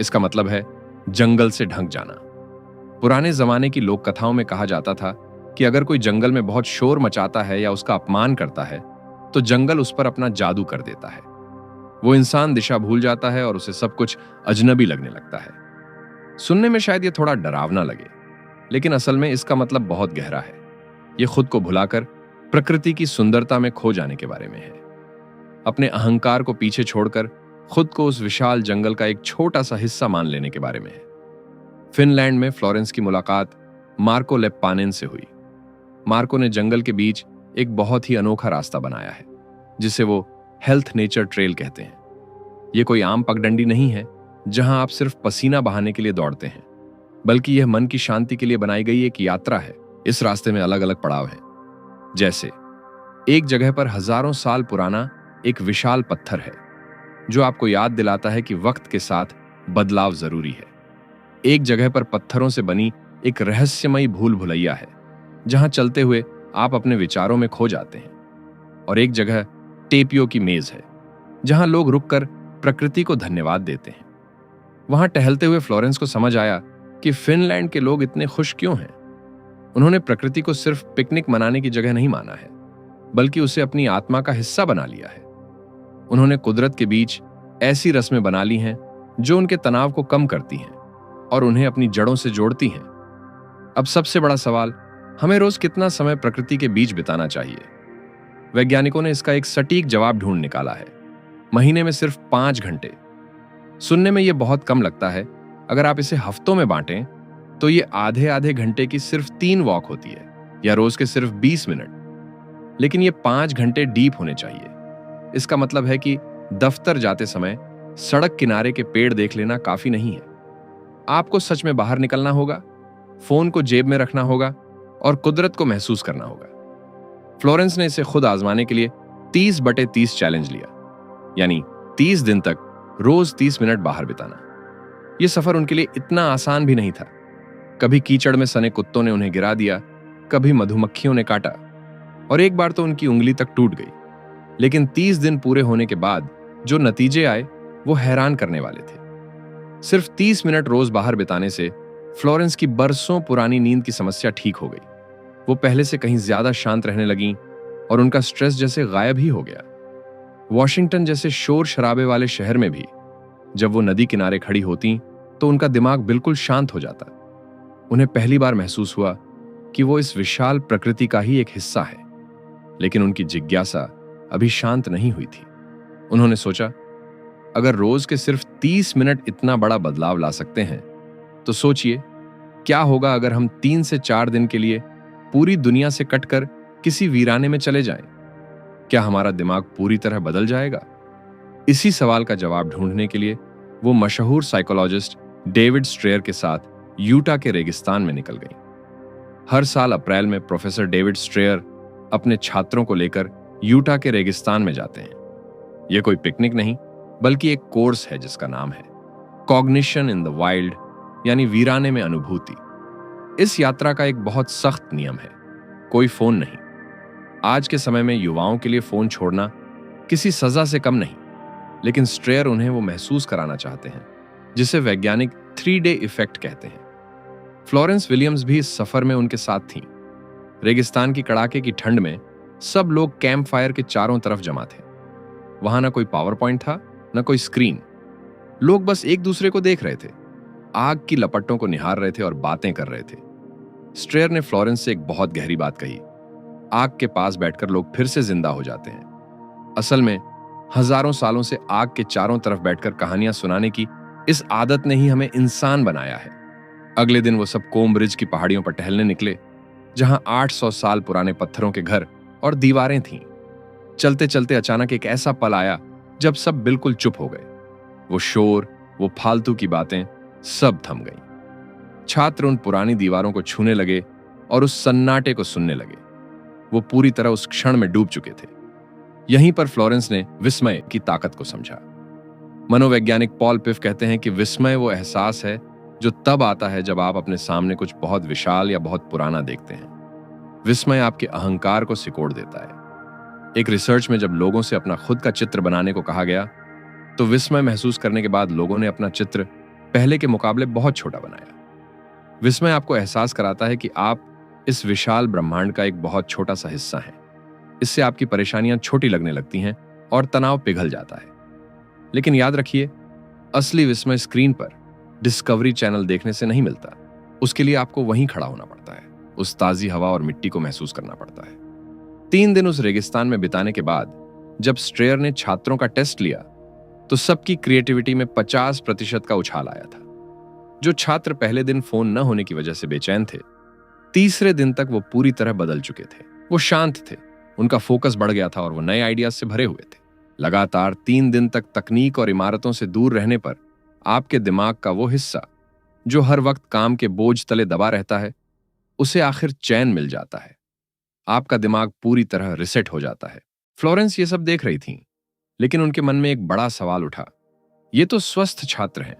इसका मतलब है जंगल से ढंक जाना। पुराने जमाने की लोक कथाओं में कहा जाता था कि अगर कोई जंगल में बहुत शोर मचाता है या उसका अपमान करता है, तो जंगल उस पर अपना जादू कर देता है। वो इंसान दिशा भूल जाता है और उसे सब कुछ अजनबी लगने लगता है। सुनने में शायद ये थोड़ा डरावना लगे, लेकिन असल में इसका मतलब बहुत गहरा है। ये खुद को भुलाकर प्रकृति की सुंदरता में खो जाने के बारे में है। अपने अहंकार को पीछे छोड़कर खुद को उस विशाल जंगल का एक छोटा सा हिस्सा मान लेने के बारे में है। फिनलैंड में फ्लोरेंस की मुलाकात मार्को लेप्पानेन से हुई। मार्को ने जंगल के बीच एक बहुत ही अनोखा रास्ता बनाया है, जिसे वो हेल्थ नेचर ट्रेल कहते हैं। ये कोई आम पगडंडी नहीं है जहां आप सिर्फ पसीना बहाने के लिए दौड़ते हैं, बल्कि यह मन की शांति के लिए बनाई गई एक यात्रा है। इस रास्ते में अलग अलग पड़ाव हैं, जैसे एक जगह पर हजारों साल पुराना एक विशाल पत्थर है जो आपको याद दिलाता है कि वक्त के साथ बदलाव जरूरी है। एक जगह पर पत्थरों से बनी एक रहस्यमयी भूल भुलैया है जहां चलते हुए आप अपने विचारों में खो जाते हैं। और एक जगह टेपियो की मेज है जहां लोग रुककर प्रकृति को धन्यवाद देते हैं। वहां टहलते हुए फ्लोरेंस को समझ आया कि फिनलैंड के लोग इतने खुश क्यों हैं। उन्होंने प्रकृति को सिर्फ पिकनिक मनाने की जगह नहीं माना है, बल्कि उसे अपनी आत्मा का हिस्सा बना लिया है। उन्होंने कुदरत के बीच ऐसी रस्में बना ली हैं जो उनके तनाव को कम करती हैं और उन्हें अपनी जड़ों से जोड़ती हैं। अब सबसे बड़ा सवाल, हमें रोज कितना समय प्रकृति के बीच बिताना चाहिए? वैज्ञानिकों ने इसका एक सटीक जवाब ढूंढ निकाला है, महीने में सिर्फ 5 घंटे। सुनने में यह बहुत कम लगता है। अगर आप इसे हफ्तों में बांटें तो ये आधे आधे घंटे की सिर्फ 3 वॉक होती है, या रोज के सिर्फ 20 मिनट। लेकिन ये 5 घंटे डीप होने चाहिए। इसका मतलब है कि दफ्तर जाते समय सड़क किनारे के पेड़ देख लेना काफी नहीं है। आपको सच में बाहर निकलना होगा, फोन को जेब में रखना होगा और कुदरत को महसूस करना होगा। फ्लोरेंस ने इसे खुद आजमाने के लिए 30/30 चैलेंज लिया, यानी 30 दिन तक रोज 30 मिनट बाहर बिताना। यह सफर उनके लिए इतना आसान भी नहीं था। कभी कीचड़ में सने कुत्तों ने उन्हें गिरा दिया, कभी मधुमक्खियों ने काटा और एक बार तो उनकी उंगली तक टूट गई। लेकिन 30 दिन पूरे होने के बाद जो नतीजे आए वो हैरान करने वाले थे। सिर्फ 30 मिनट रोज बाहर बिताने से फ्लोरेंस की बरसों पुरानी नींद की समस्या ठीक हो गई। वो पहले से कहीं ज्यादा शांत रहने लगीं और उनका स्ट्रेस जैसे गायब ही हो गया। वॉशिंगटन जैसे शोर शराबे वाले शहर में भी जब वो नदी किनारे खड़ी होती तो उनका दिमाग बिल्कुल शांत हो जाता। उन्हें पहली बार महसूस हुआ कि वो इस विशाल प्रकृति का ही एक हिस्सा है। लेकिन उनकी जिज्ञासा अभी शांत नहीं हुई थी। उन्होंने सोचा, अगर रोज के सिर्फ 30 मिनट इतना बड़ा बदलाव ला सकते हैं, तो सोचिए क्या होगा अगर हम 3 से 4 दिन के लिए पूरी दुनिया से कटकर किसी वीराने में चले जाएं? क्या हमारा दिमाग पूरी तरह बदल जाएगा? इसी सवाल का जवाब ढूंढने के लिए वो मशहूर साइकोलॉजिस्ट डेविड स्ट्रेयर के साथ यूटा के रेगिस्तान में निकल गई। हर साल अप्रैल में प्रोफेसर डेविड स्ट्रेयर अपने छात्रों को लेकर यूटा के रेगिस्तान में जाते हैं। यह कोई पिकनिक नहीं, बल्कि एक कोर्स है जिसका नाम है कॉग्निशन इन द वाइल्ड, यानी वीराने में अनुभूति। इस यात्रा का एक बहुत सख्त नियम है, कोई फोन नहीं। आज के समय में युवाओं के लिए फोन छोड़ना किसी सजा से कम नहीं, लेकिन स्ट्रेयर उन्हें वो महसूस कराना चाहते हैं जिसे वैज्ञानिक 3-डे इफेक्ट कहते हैं। फ्लोरेंस विलियम्स भी इस सफर में उनके साथ थीं। रेगिस्तान की कड़ाके की ठंड में सब लोग कैंप फायर के चारों तरफ जमा थे। वहां ना कोई पावर पॉइंट था, ना कोई स्क्रीन। लोग बस एक दूसरे को देख रहे थे, आग की लपटों को निहार रहे थे और बातें कर रहे थे। स्ट्रेयर ने फ्लोरेंस से एक बहुत गहरी बात कही। आग के पास बैठकर लोग फिर से जिंदा हो जाते हैं। असल में हजारों सालों से आग के चारों तरफ बैठकर कहानियां सुनाने की इस आदत ने ही हमें इंसान बनाया है। अगले दिन वो सब कोम ब्रिज की पहाड़ियों पर टहलने निकले, जहां 800 साल पुराने पत्थरों के घर और दीवारें थीं। चलते चलते अचानक एक ऐसा पल आया जब सब बिल्कुल चुप हो गए। वो शोर, वो फालतू की बातें, सब थम गई। छात्र उन पुरानी दीवारों को छूने लगे और उस सन्नाटे को सुनने लगे। वो पूरी तरह उस क्षण में डूब चुके थे। यहीं पर फ्लोरेंस ने विस्मय की ताकत को समझा। मनोवैज्ञानिक पॉल पिफ कहते हैं कि विस्मय वो एहसास है जो तब आता है जब आप अपने सामने कुछ बहुत विशाल या बहुत पुराना देखते हैं। विस्मय आपके अहंकार को सिकोड़ देता है। एक रिसर्च में जब लोगों से अपना खुद का चित्र बनाने को कहा गया, तो विस्मय महसूस करने के बाद लोगों ने अपना चित्र पहले के मुकाबले बहुत छोटा बनाया। विस्मय आपको एहसास कराता है कि आप इस विशाल ब्रह्मांड का एक बहुत छोटा सा हिस्सा हैं। इससे आपकी परेशानियां छोटी लगने लगती हैं और तनाव पिघल जाता है। लेकिन याद रखिए, असली विस्मय स्क्रीन पर डिस्कवरी चैनल देखने से नहीं मिलता। उसके लिए आपको वहीं खड़ा होना पड़ता है, उस ताजी हवा और मिट्टी को महसूस करना पड़ता है। 3 दिन उस रेगिस्तान में बिताने के बाद जब स्ट्रेयर ने छात्रों का टेस्ट लिया, तो सबकी क्रिएटिविटी में 50% का उछाल आया था। जो छात्र पहले दिन फोन न होने की वजह से बेचैन थे, तीसरे दिन तक वो पूरी तरह बदल चुके थे। वो शांत थे, उनका फोकस बढ़ गया था और वो नए आइडियाज से भरे हुए थे। लगातार 3 दिन तक तकनीक और इमारतों से दूर रहने पर आपके दिमाग का वो हिस्सा जो हर वक्त काम के बोझ तले दबा रहता है, उसे आखिर चैन मिल जाता है। आपका दिमाग पूरी तरह रिसेट हो जाता है। फ्लोरेंस ये सब देख रही थीं, लेकिन उनके मन में एक बड़ा सवाल उठा। ये तो स्वस्थ छात्र हैं,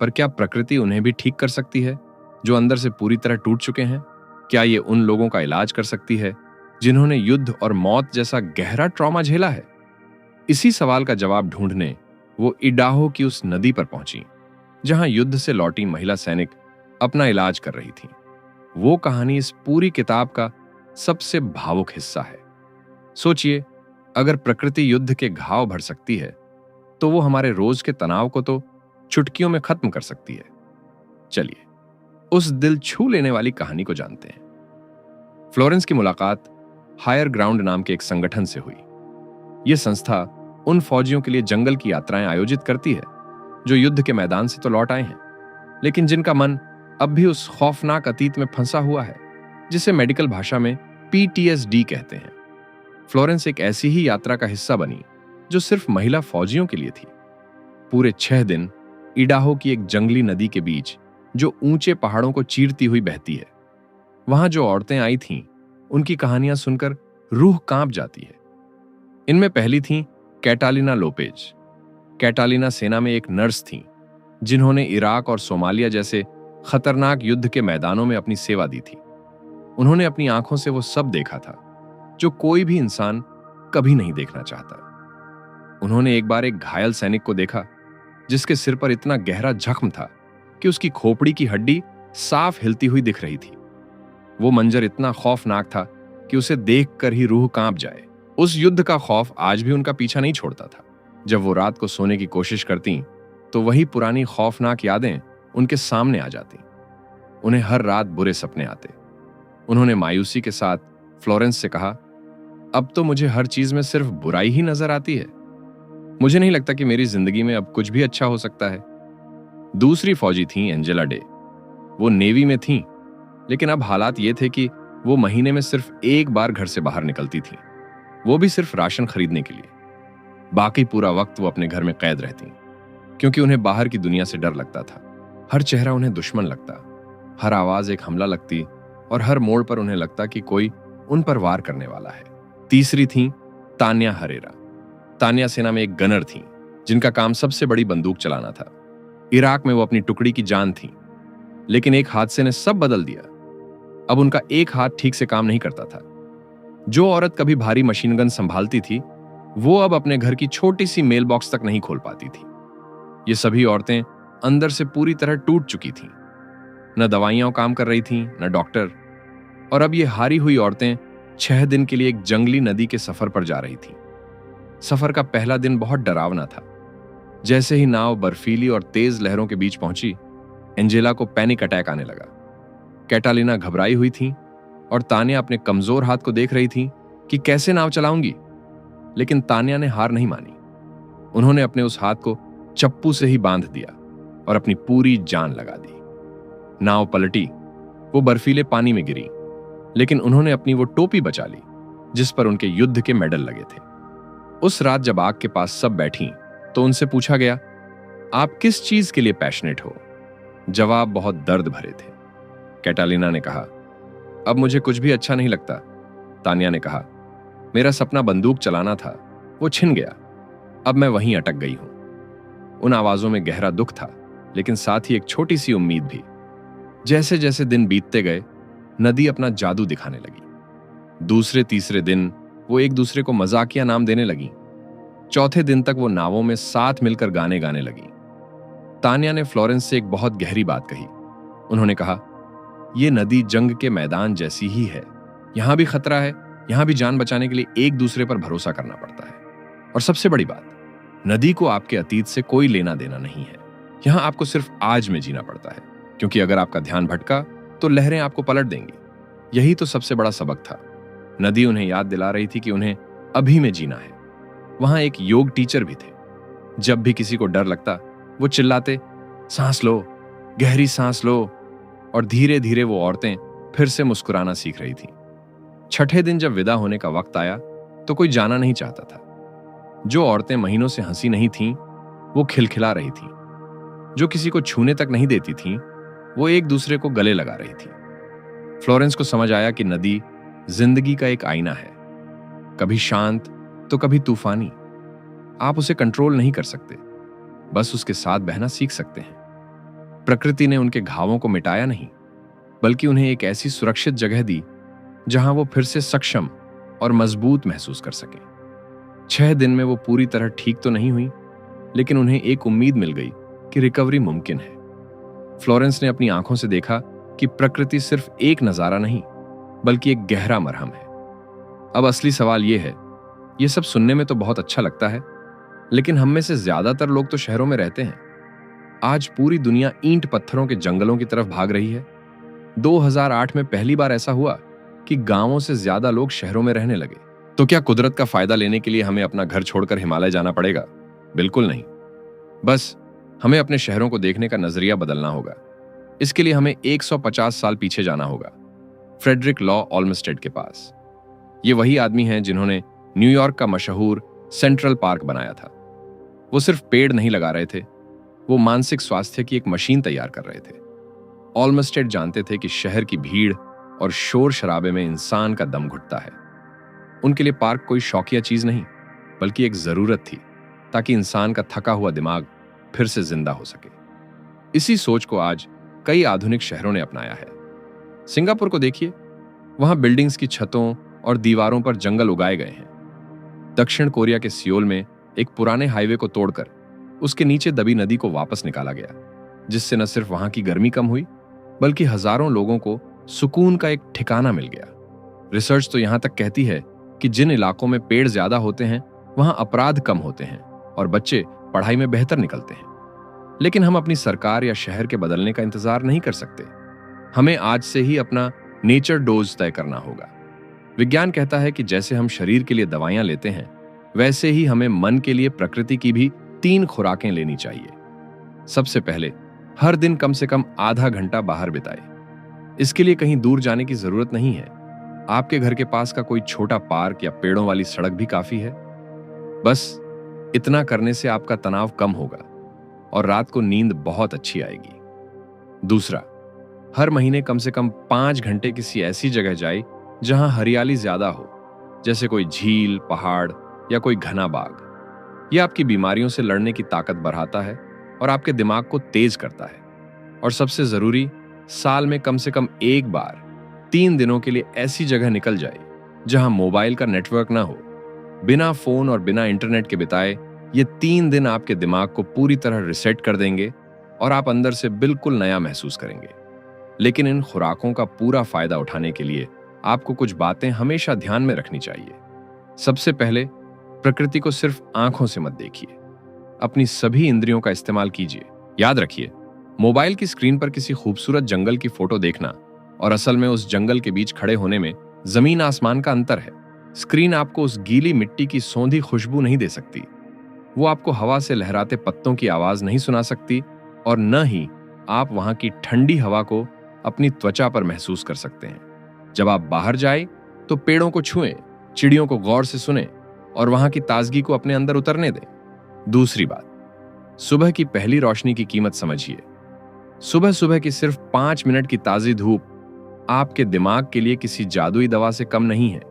पर क्या प्रकृति उन्हें भी ठीक कर सकती है, जो अंदर से पूरी तरह टूट चुके हैं? क्या ये उन लोगों का इलाज कर सकती है जिन्होंने युद्ध और मौत जैसा गहरा ट्रॉमा झेला है? इसी सवाल का जवाब ढूंढने वो इडाहो की उस नदी पर पहुंची, जहां युद्ध से लौटी महिला सैनिक अपना इलाज कर रही थी। वो कहानी इस पूरी किताब का सबसे भावुक हिस्सा है। सोचिए, अगर प्रकृति युद्ध के घाव भर सकती है, तो वो हमारे रोज के तनाव को तो चुटकियों में खत्म कर सकती है। चलिए उस दिल छू लेने वाली कहानी को जानते हैं। फ्लोरेंस की मुलाकात हायर ग्राउंड नाम के एक संगठन से हुई। यह संस्था उन फौजियों के लिए जंगल की यात्राएं आयोजित करती है जो युद्ध के मैदान से तो लौट आए हैं, लेकिन जिनका मन अब भी उस खौफनाक अतीत में फंसा हुआ है जिसे मेडिकल भाषा में PTSD कहते हैं। फ्लोरेंस एक ऐसी ही यात्रा का हिस्सा बनी जो सिर्फ महिला फौजियों के लिए थी। पूरे 6 दिन इडाहो की एक जंगली नदी के बीच, जो ऊंचे पहाड़ों को चीरती हुई बहती है। वहां जो औरतें आई थीं, उनकी कहानियां सुनकर रूह कांप जाती है। इनमें पहली थीं कैटालिना लोपेज। कैटालिना सेना में एक नर्स थीं, जिन्होंने इराक और सोमालिया जैसे खतरनाक युद्ध के मैदानों में अपनी सेवा दी थी। उन्होंने अपनी आंखों से वो सब देखा था जो कोई भी इंसान कभी नहीं देखना चाहता। उन्होंने एक बार एक घायल सैनिक को देखा जिसके सिर पर इतना गहरा जख्म था कि उसकी खोपड़ी की हड्डी साफ हिलती हुई दिख रही थी। वो मंजर इतना खौफनाक था कि उसे देखकर ही रूह कांप जाए। उस युद्ध का खौफ आज भी उनका पीछा नहीं छोड़ता था। जब वो रात को सोने की कोशिश करती, तो वही पुरानी खौफनाक यादें उनके सामने आ जाती। उन्हें हर रात बुरे सपने आते। उन्होंने मायूसी के साथ फ्लोरेंस से कहा, अब तो मुझे हर चीज में सिर्फ बुराई ही नजर आती है। मुझे नहीं लगता कि मेरी जिंदगी में अब कुछ भी अच्छा हो सकता है। दूसरी फौजी थी एंजेला डे। वो नेवी में थी, लेकिन अब हालात ये थे कि वो महीने में सिर्फ एक बार घर से बाहर निकलती थी, वो भी सिर्फ राशन खरीदने के लिए। बाकी पूरा वक्त वो अपने घर में कैद रहती, क्योंकि उन्हें बाहर की दुनिया से डर लगता था। हर चेहरा उन्हें दुश्मन लगता, हर आवाज एक हमला लगती और हर मोड़ पर उन्हें लगता कि कोई उन पर वार करने वाला है। तीसरी थी तान्या हरेरा। तान्या सेना में एक गनर थी, जिनका काम सबसे बड़ी बंदूक चलाना था। इराक में वो अपनी टुकड़ी की जान थी, लेकिन एक हादसे ने सब बदल दिया। अब उनका एक हाथ ठीक से काम नहीं करता था। जो औरत कभी भारी मशीन गन संभालती थी, वो अब अपने घर की छोटी सी मेल बॉक्स तक नहीं खोल पाती थी। ये सभी औरतें अंदर से पूरी तरह टूट चुकी थीं। न दवाइयां काम कर रही थीं, न डॉक्टर। और अब ये हारी हुई औरतें 6 दिन के लिए एक जंगली नदी के सफर पर जा रही थीं। सफर का पहला दिन बहुत डरावना था। जैसे ही नाव बर्फीली और तेज लहरों के बीच पहुंची, एंजेला को पैनिक अटैक आने लगा। कैटालिना घबराई हुई थी और तान्या अपने कमजोर हाथ को देख रही थी कि कैसे नाव चलाऊंगी। लेकिन तान्या ने हार नहीं मानी। उन्होंने अपने उस हाथ को चप्पू से ही बांध दिया और अपनी पूरी जान लगा दी। नाव पलटी, वो बर्फीले पानी में गिरी, लेकिन उन्होंने अपनी वो टोपी बचा ली जिस पर उनके युद्ध के मेडल लगे थे। उस रात जब आग के पास सब बैठी तो उनसे पूछा गया, आप किस चीज के लिए पैशनेट हो? जवाब बहुत दर्द भरे थे। कैटालिना ने कहा, अब मुझे कुछ भी अच्छा नहीं लगता। तान्या ने कहा, मेरा सपना बंदूक चलाना था, वो छिन गया। अब मैं वहीं अटक गई हूं। उन आवाजों में गहरा दुख था, लेकिन साथ ही एक छोटी सी उम्मीद भी। जैसे जैसे दिन बीतते गए, नदी अपना जादू दिखाने लगी। दूसरे तीसरे दिन वो एक दूसरे को मजाकिया नाम देने लगी। चौथे दिन तक वो नावों में साथ मिलकर गाने गाने लगी। तान्या ने फ्लोरेंस से एक बहुत गहरी बात कही। उन्होंने कहा, यह नदी जंग के मैदान जैसी ही है। यहां भी खतरा है, यहां भी जान बचाने के लिए एक दूसरे पर भरोसा करना पड़ता है। और सबसे बड़ी बात, नदी को आपके अतीत से कोई लेना देना नहीं है। यहां आपको सिर्फ आज में जीना पड़ता है, क्योंकि अगर आपका ध्यान भटका तो लहरें आपको पलट देंगी। यही तो सबसे बड़ा सबक था। नदी उन्हें याद दिला रही थी कि उन्हें अभी में जीना है। वहां एक योग टीचर भी थे। जब भी किसी को डर लगता, वो चिल्लाते, सांस लो, गहरी सांस लो। और धीरे धीरे वो औरतें फिर से मुस्कुराना सीख रही थीं। छठे दिन जब विदा होने का वक्त आया तो कोई जाना नहीं चाहता था। जो औरतें महीनों से हंसी नहीं थीं, वो खिलखिला रही थीं। जो किसी को छूने तक नहीं देती थीं, वो एक दूसरे को गले लगा रही थीं। फ्लोरेंस को समझ आया कि नदी जिंदगी का एक आईना है, कभी शांत तो कभी तूफानी। आप उसे कंट्रोल नहीं कर सकते, बस उसके साथ बहना सीख सकते हैं। प्रकृति ने उनके घावों को मिटाया नहीं, बल्कि उन्हें एक ऐसी सुरक्षित जगह दी जहां वो फिर से सक्षम और मजबूत महसूस कर सके। 6 दिन में वो पूरी तरह ठीक तो नहीं हुई, लेकिन उन्हें एक उम्मीद मिल गई कि रिकवरी मुमकिन है। फ्लोरेंस ने अपनी आंखों से देखा कि प्रकृति सिर्फ एक नजारा नहीं, बल्कि एक गहरा मरहम है। अब असली सवाल यह है, यह सब सुनने में तो बहुत अच्छा लगता है, लेकिन हम में से ज्यादातर लोग तो शहरों में रहते हैं। आज पूरी दुनिया ईंट पत्थरों के जंगलों की तरफ भाग रही है। 2008 में पहली बार ऐसा हुआ कि गांवों से ज्यादा लोग शहरों में रहने लगे। तो क्या कुदरत का फायदा लेने के लिए हमें अपना घर छोड़कर हिमालय जाना पड़ेगा? बिल्कुल नहीं। बस हमें अपने शहरों को देखने का नजरिया बदलना होगा। इसके लिए हमें 150 साल पीछे जाना होगा, फ्रेडरिक लॉ ओल्मस्टेड के पास। ये वही आदमी हैं जिन्होंने न्यूयॉर्क का मशहूर सेंट्रल पार्क बनाया था। वो सिर्फ पेड़ नहीं लगा रहे थे, वो मानसिक स्वास्थ्य की एक मशीन तैयार कर रहे थे। ओल्मस्टेड जानते थे कि शहर की भीड़ और शोर शराबे में इंसान का दम घुटता है। उनके लिए पार्क कोई शौकिया चीज नहीं, बल्कि एक जरूरत थी, ताकि इंसान का थका हुआ दिमाग फिर से जिंदा हो सके। इसी सोच को आज कई आधुनिक शहरों ने अपनाया है। सिंगापुर को देखिए, वहां बिल्डिंग्स की छतों और दीवारों पर जंगल उगाए गए हैं। दक्षिण कोरिया के सियोल में एक पुराने हाईवे को तोड़कर उसके नीचे दबी नदी को वापस निकाला गया, जिससे न सिर्फ वहां की गर्मी कम हुई, बल्कि हजारों लोगों को सुकून का एक ठिकाना मिल गया। रिसर्च तो यहां तक कहती है कि जिन इलाकों में पेड़ ज्यादा होते हैं, वहां अपराध कम होते हैं और बच्चे पढ़ाई में बेहतर निकलते हैं। लेकिन हम अपनी सरकार या शहर के बदलने का इंतजार नहीं कर सकते। हमें आज से ही अपना नेचर डोज तय करना होगा। विज्ञान कहता है कि जैसे हम शरीर के लिए दवाइयां लेते हैं, वैसे ही हमें मन के लिए प्रकृति की भी 3 खुराकें लेनी चाहिए। सबसे पहले, हर दिन कम से कम आधा घंटा बाहर बिताए। इसके लिए कहीं दूर जाने की जरूरत नहीं है। आपके घर के पास का कोई छोटा पार्क या पेड़ों वाली सड़क भी काफी है। बस इतना करने से आपका तनाव कम होगा और रात को नींद बहुत अच्छी आएगी। दूसरा, हर महीने कम से कम 5 घंटे किसी ऐसी जगह जाए जहां हरियाली ज्यादा हो, जैसे कोई झील, पहाड़ या कोई घना बाग। यह आपकी बीमारियों से लड़ने की ताकत बढ़ाता है और आपके दिमाग को तेज करता है। और सबसे जरूरी, साल में कम से कम एक बार 3 दिनों के लिए ऐसी जगह निकल जाए जहां मोबाइल का नेटवर्क ना हो, बिना फोन और बिना इंटरनेट के बिताए, ये 3 दिन आपके दिमाग को पूरी तरह रिसेट कर देंगे और आप अंदर से बिल्कुल नया महसूस करेंगे। लेकिन इन खुराकों का पूरा फायदा उठाने के लिए आपको कुछ बातें हमेशा ध्यान में रखनी चाहिए। सबसे पहले, प्रकृति को सिर्फ आंखों से मत देखिए, अपनी सभी इंद्रियों का इस्तेमाल कीजिए। याद रखिए, मोबाइल की स्क्रीन पर किसी खूबसूरत जंगल की फोटो देखना और असल में उस जंगल के बीच खड़े होने में जमीन आसमान का अंतर है। स्क्रीन आपको उस गीली मिट्टी की सौंधी खुशबू नहीं दे सकती, वो आपको हवा से लहराते पत्तों की आवाज नहीं सुना सकती, और न ही आप वहां की ठंडी हवा को अपनी त्वचा पर महसूस कर सकते हैं। जब आप बाहर जाएं तो पेड़ों को छुएं, चिड़ियों को गौर से सुनें और वहां की ताजगी को अपने अंदर उतरने दें। दूसरी बात, सुबह की पहली रोशनी की कीमत समझिए। सुबह सुबह की सिर्फ 5 मिनट की ताजी धूप आपके दिमाग के लिए किसी जादुई दवा से कम नहीं है।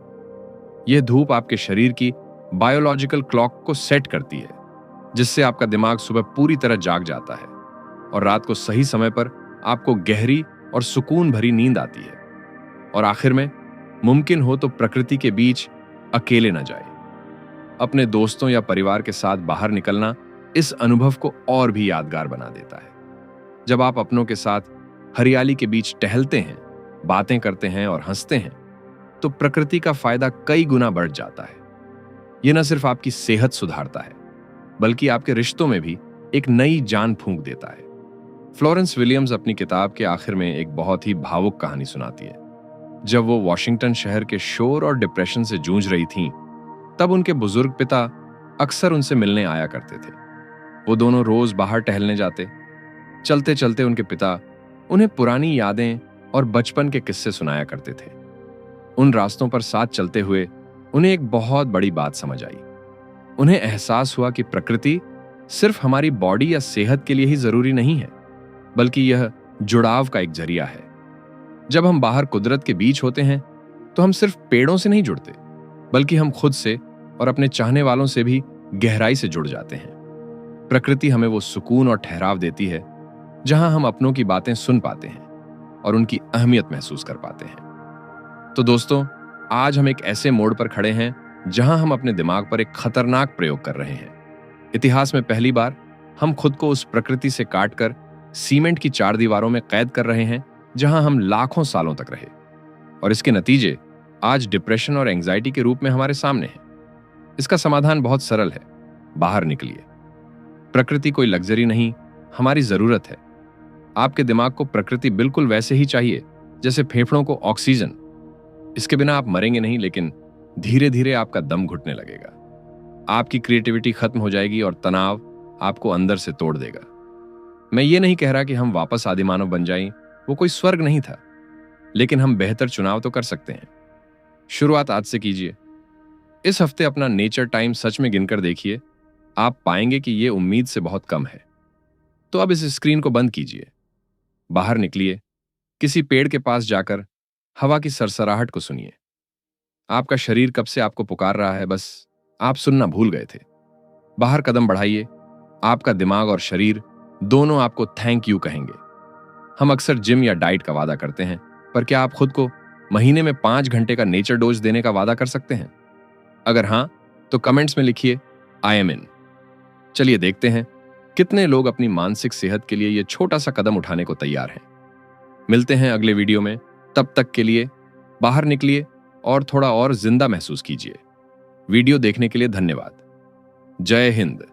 यह धूप आपके शरीर की बायोलॉजिकल क्लॉक को सेट करती है, जिससे आपका दिमाग सुबह पूरी तरह जाग जाता है और रात को सही समय पर आपको गहरी और सुकून भरी नींद आती है। और आखिर में, मुमकिन हो तो प्रकृति के बीच अकेले न जाए। अपने दोस्तों या परिवार के साथ बाहर निकलना इस अनुभव को और भी यादगार बना देता है। जब आप अपनों के साथ हरियाली के बीच टहलते हैं, बातें करते हैं और हंसते हैं, तो प्रकृति का फायदा कई गुना बढ़ जाता है। यह न सिर्फ आपकी सेहत सुधारता है, बल्कि आपके रिश्तों में भी एक नई जान फूंक देता है। फ्लोरेंस विलियम्स अपनी किताब के आखिर में एक बहुत ही भावुक कहानी सुनाती है। जब वो वॉशिंगटन शहर के शोर और डिप्रेशन से जूझ रही थीं, तब उनके बुजुर्ग पिता अक्सर उनसे मिलने आया करते थे। वो दोनों रोज बाहर टहलने जाते। चलते चलते उनके पिता उन्हें पुरानी यादें और बचपन के किस्से सुनाया करते थे। उन रास्तों पर साथ चलते हुए उन्हें एक बहुत बड़ी बात समझ आई। उन्हें एहसास हुआ कि प्रकृति सिर्फ हमारी बॉडी या सेहत के लिए ही जरूरी नहीं है, बल्कि यह जुड़ाव का एक जरिया है। जब हम बाहर कुदरत के बीच होते हैं तो हम सिर्फ पेड़ों से नहीं जुड़ते, बल्कि हम खुद से और अपने चाहने वालों से भी गहराई से जुड़ जाते हैं। प्रकृति हमें वो सुकून और ठहराव देती है जहां हम अपनों की बातें सुन पाते हैं और उनकी अहमियत महसूस कर पाते हैं। तो दोस्तों, आज हम एक ऐसे मोड़ पर खड़े हैं जहां हम अपने दिमाग पर एक खतरनाक प्रयोग कर रहे हैं। इतिहास में पहली बार हम खुद को उस प्रकृति से काटकर सीमेंट की 4 दीवारों में कैद कर रहे हैं जहां हम लाखों सालों तक रहे। और इसके नतीजे आज डिप्रेशन और एंजाइटी के रूप में हमारे सामने हैं। इसका समाधान बहुत सरल है, बाहर निकलिए। प्रकृति कोई लग्जरी नहीं, हमारी जरूरत है। आपके दिमाग को प्रकृति बिल्कुल वैसे ही चाहिए जैसे फेफड़ों को ऑक्सीजन। इसके बिना आप मरेंगे नहीं, लेकिन धीरे धीरे आपका दम घुटने लगेगा। आपकी क्रिएटिविटी खत्म हो जाएगी और तनाव आपको अंदर से तोड़ देगा। मैं ये नहीं कह रहा कि हम वापस आदिमानव बन जाएं, वो कोई स्वर्ग नहीं था, लेकिन हम बेहतर चुनाव तो कर सकते हैं। शुरुआत आज से कीजिए। इस हफ्ते अपना नेचर टाइम सच में गिनकर देखिए, आप पाएंगे कि यह उम्मीद से बहुत कम है। तो अब इस स्क्रीन को बंद कीजिए, बाहर निकलिए, किसी पेड़ के पास जाकर हवा की सरसराहट को सुनिए। आपका शरीर कब से आपको पुकार रहा है, बस आप सुनना भूल गए थे। बाहर कदम बढ़ाइए, आपका दिमाग और शरीर दोनों आपको थैंक यू कहेंगे। हम अक्सर जिम या डाइट का वादा करते हैं, पर क्या आप खुद को महीने में 5 घंटे का नेचर डोज देने का वादा कर सकते हैं? अगर हां, तो कमेंट्स में लिखिए आई एम इन। चलिए देखते हैं कितने लोग अपनी मानसिक सेहत के लिए यह छोटा सा कदम उठाने को तैयार हैं। मिलते हैं अगले वीडियो में। तब तक के लिए बाहर निकलिए और थोड़ा और जिंदा महसूस कीजिए। वीडियो देखने के लिए धन्यवाद। जय हिंद।